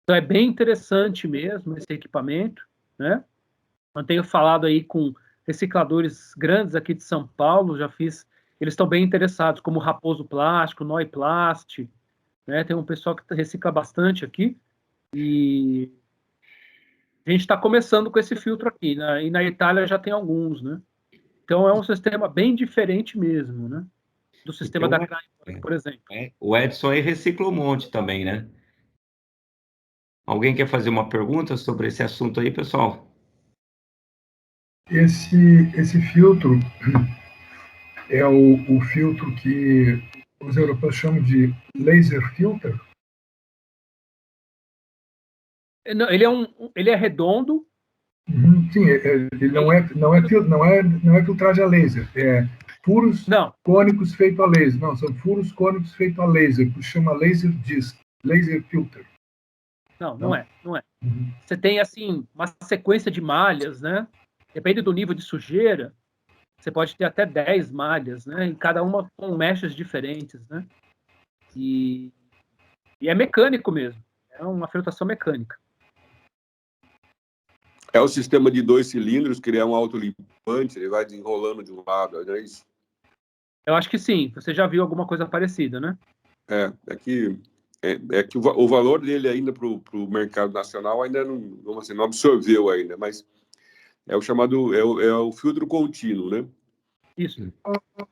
Então é bem interessante mesmo esse equipamento, né? Eu tenho falado aí com recicladores grandes aqui de São Paulo, eles estão bem interessados, como Raposo Plástico, Noiplast, né? Tem um pessoal que recicla bastante aqui, e a gente está começando com esse filtro aqui, né? E na Itália já tem alguns, né? Então é um sistema bem diferente mesmo, né? Do sistema da Kramer, por exemplo. O Edson aí recicla um monte também, né? Alguém quer fazer uma pergunta sobre esse assunto aí, pessoal? Esse filtro é o filtro que os europeus chamam de laser filter? Não, ele é redondo. Sim, ele não é filtragem a laser, é furos cônicos feitos a laser. Não, são furos cônicos feitos a laser, que chama laser disc, laser filter. Não é. Você tem, assim, uma sequência de malhas, né? Depende do nível de sujeira, você pode ter até 10 malhas, né? E cada uma com mechas diferentes, né? E é mecânico mesmo. É uma filtração mecânica. É o sistema de 2 cilindros, que ele é um autolimpante, ele vai desenrolando de um lado, não é isso? Eu acho que sim. Você já viu alguma coisa parecida, né? É que o valor dele ainda para o mercado nacional ainda não, vamos dizer, não absorveu ainda, mas é o chamado, é o filtro contínuo, né? Isso.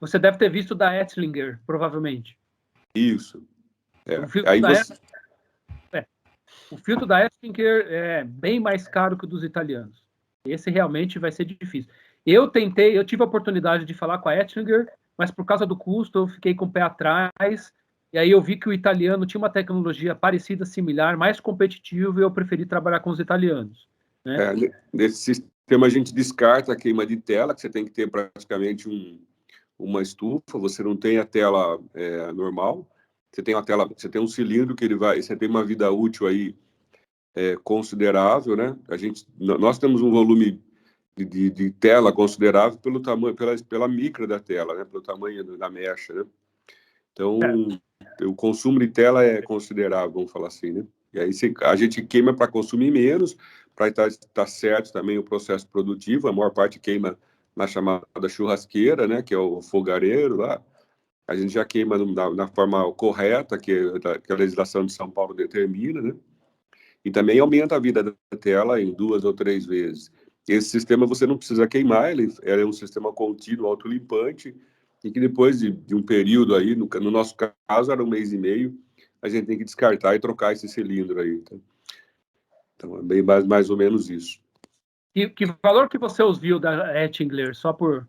Você deve ter visto da Ettlinger, provavelmente. Isso. O filtro da Ettlinger é bem mais caro que o dos italianos. Esse realmente vai ser difícil. Eu tive a oportunidade de falar com a Ettlinger, mas por causa do custo eu fiquei com o pé atrás, e aí eu vi que o italiano tinha uma tecnologia parecida, similar, mais competitiva, e eu preferi trabalhar com os italianos, né? Nesse sistema a gente descarta a queima de tela, que você tem que ter praticamente uma estufa, você não tem a tela normal, você tem um cilindro que você tem uma vida útil aí considerável, né? Nós temos um volume de tela considerável pelo tamanho, pela micra da tela, né? Pelo tamanho da mecha, né? Então, o consumo de tela é considerável, vamos falar assim, né? E aí a gente queima para consumir menos, para estar certo também o processo produtivo. A maior parte queima na chamada churrasqueira, né? Que é o fogareiro lá. A gente já queima na forma correta, que a legislação de São Paulo determina, né? E também aumenta a vida da tela em 2 ou 3 vezes. Esse sistema você não precisa queimar, ele é um sistema contínuo, autolimpante, e que depois de um período aí, no nosso caso era 1 mês e meio, a gente tem que descartar e trocar esse cilindro aí. Então é bem mais ou menos isso. E que valor que você ouviu da Ettlinger, só por...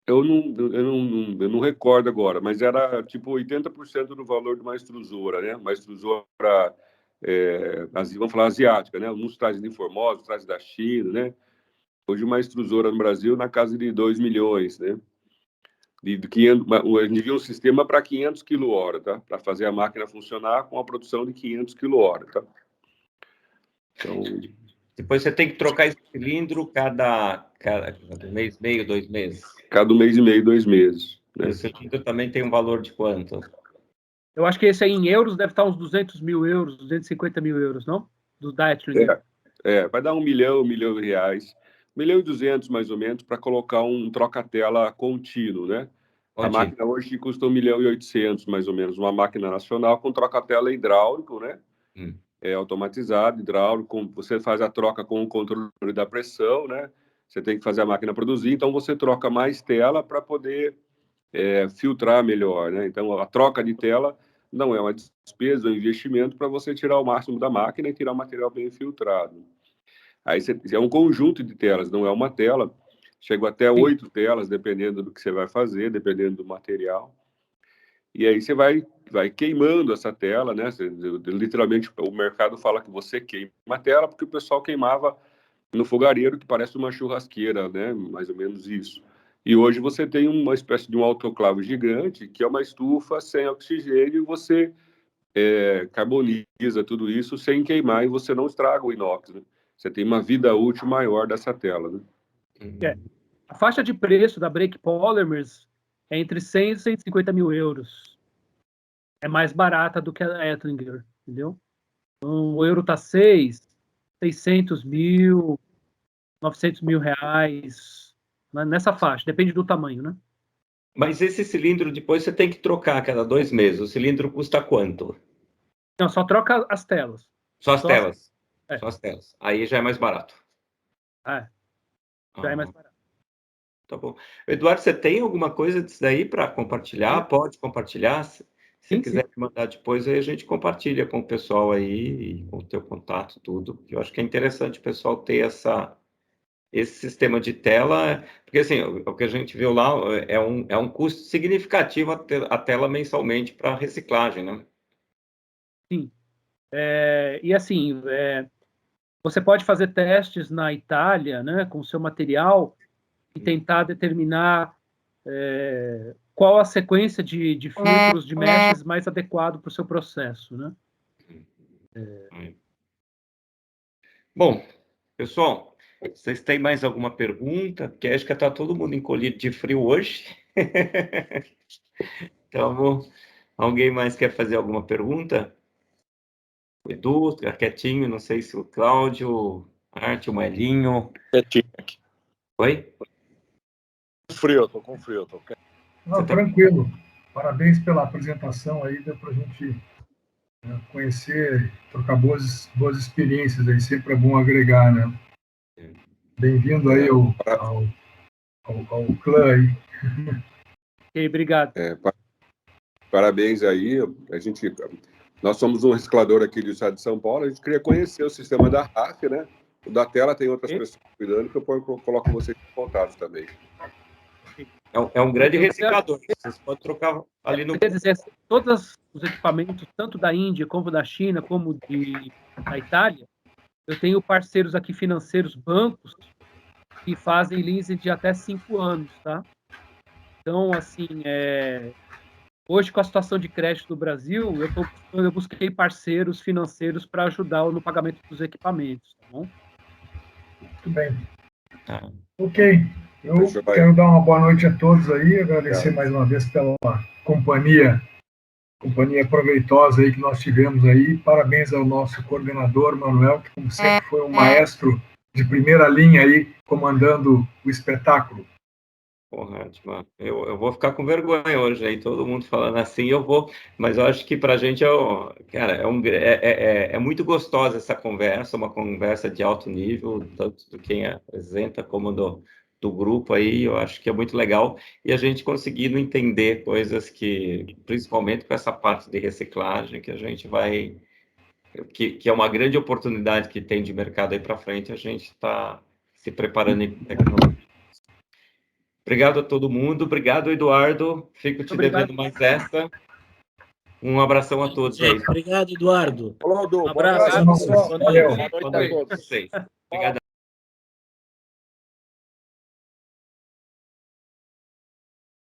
Eu não recordo agora, mas era tipo 80% do valor de uma extrusora, né? Uma extrusora, vamos falar asiática, né? Uns trazem de Formosa, outros trazem da China, né? Hoje uma extrusora no Brasil na casa de 2 milhões, né? A gente viu um sistema para 500 kWh, tá? Para fazer a máquina funcionar com a produção de 500 kWh, tá? Então... Depois você tem que trocar esse cilindro cada mês e meio, 2 meses. Cada 1 mês e meio, 2 meses. Né? Esse cilindro também tem um valor de quanto? Eu acho que esse aí em euros deve estar uns 200 mil euros, 250 mil euros, não? Do da Ettlinger. Vai dar 1 milhão, 1 milhão de reais. 1 milhão e 200, mais ou menos, para colocar um troca-tela contínuo, né? A máquina hoje custa 1 milhão e 800, mais ou menos. Uma máquina nacional com troca-tela hidráulico, né? Automatizado, hidráulico. Você faz a troca com o controle da pressão, né? Você tem que fazer a máquina produzir, então você troca mais tela para poder filtrar melhor, né? Então, a troca de tela não é uma despesa, é um investimento para você tirar o máximo da máquina e tirar o material bem filtrado. Aí é um conjunto de telas, não é uma tela. Chega até 8 telas, dependendo do que você vai fazer, dependendo do material. E aí você vai queimando essa tela, né? Literalmente, o mercado fala que você queima a tela, porque o pessoal queimava no fogareiro, que parece uma churrasqueira, né? Mais ou menos isso. E hoje você tem uma espécie de um autoclave gigante, que é uma estufa sem oxigênio, e você carboniza tudo isso sem queimar, e você não estraga o inox, né? Você tem uma vida útil maior dessa tela, né? A faixa de preço da Break Polymers é entre 100 e 150 mil euros. É mais barata do que a Ettlinger, entendeu? Então, o euro está 600 mil, 900 mil reais, nessa faixa, depende do tamanho, né? Mas esse cilindro depois você tem que trocar a cada 2 meses. O cilindro custa quanto? Não, só troca as telas. Só as telas. É. Só as telas. Aí já é mais barato. Já é mais barato. Tá bom. Eduardo, você tem alguma coisa disso daí para compartilhar? Pode compartilhar. Se Sim, quiser me mandar depois, aí a gente compartilha com o pessoal aí, com o teu contato, tudo. Eu acho que é interessante o pessoal ter esse sistema de tela, porque assim, o que a gente viu lá é um custo significativo a tela mensalmente para reciclagem, né? Sim. E assim, você pode fazer testes na Itália, né, com o seu material e tentar determinar qual a sequência de filtros, de meshes mais adequado para o seu processo, né? Bom, pessoal, vocês têm mais alguma pergunta? Porque acho que está todo mundo encolhido de frio hoje. Então, alguém mais quer fazer alguma pergunta? O Edu, tá quietinho, não sei se o Cláudio, o Arte, o Melinho. Quietinho aqui. Oi? Tô com frio. Não, tranquilo. Parabéns pela apresentação aí, deu para a gente conhecer, trocar boas experiências aí, sempre é bom agregar, né? Bem-vindo aí ao clã aí. Ok, obrigado. Parabéns aí. Nós somos um reciclador aqui do estado de São Paulo, a gente queria conhecer o sistema da RAF, né? O da tela tem outras pessoas cuidando, que eu coloco vocês em contato também. É um grande reciclador. Vocês podem trocar ali no... Quer dizer, todos os equipamentos, tanto da Índia, como da China, como da Itália, eu tenho parceiros aqui financeiros, bancos, que fazem leasing de até 5 anos, tá? Então, assim, hoje, com a situação de crédito do Brasil, eu busquei parceiros financeiros para ajudar no pagamento dos equipamentos, tá bom? Muito bem. Ok. Eu quero dar uma boa noite a todos aí, agradecer mais uma vez pela companhia proveitosa aí que nós tivemos aí. Parabéns ao nosso coordenador, Manuel, que como sempre foi um maestro de primeira linha aí, comandando o espetáculo. Porra, eu vou ficar com vergonha hoje aí, todo mundo falando assim, mas eu acho que para a gente cara, é muito gostosa essa conversa, uma conversa de alto nível, tanto do quem apresenta como do grupo aí, eu acho que é muito legal, e a gente conseguindo entender coisas que, principalmente com essa parte de reciclagem, que a gente vai, que é uma grande oportunidade que tem de mercado aí para frente, a gente está se preparando em tecnologia. Obrigado a todo mundo. Obrigado, Eduardo. Fico te devendo mais essa. Um abração a todos aí. Obrigado, Eduardo. Olá, Edu. Um abraço. Boa noite a todos. Obrigado.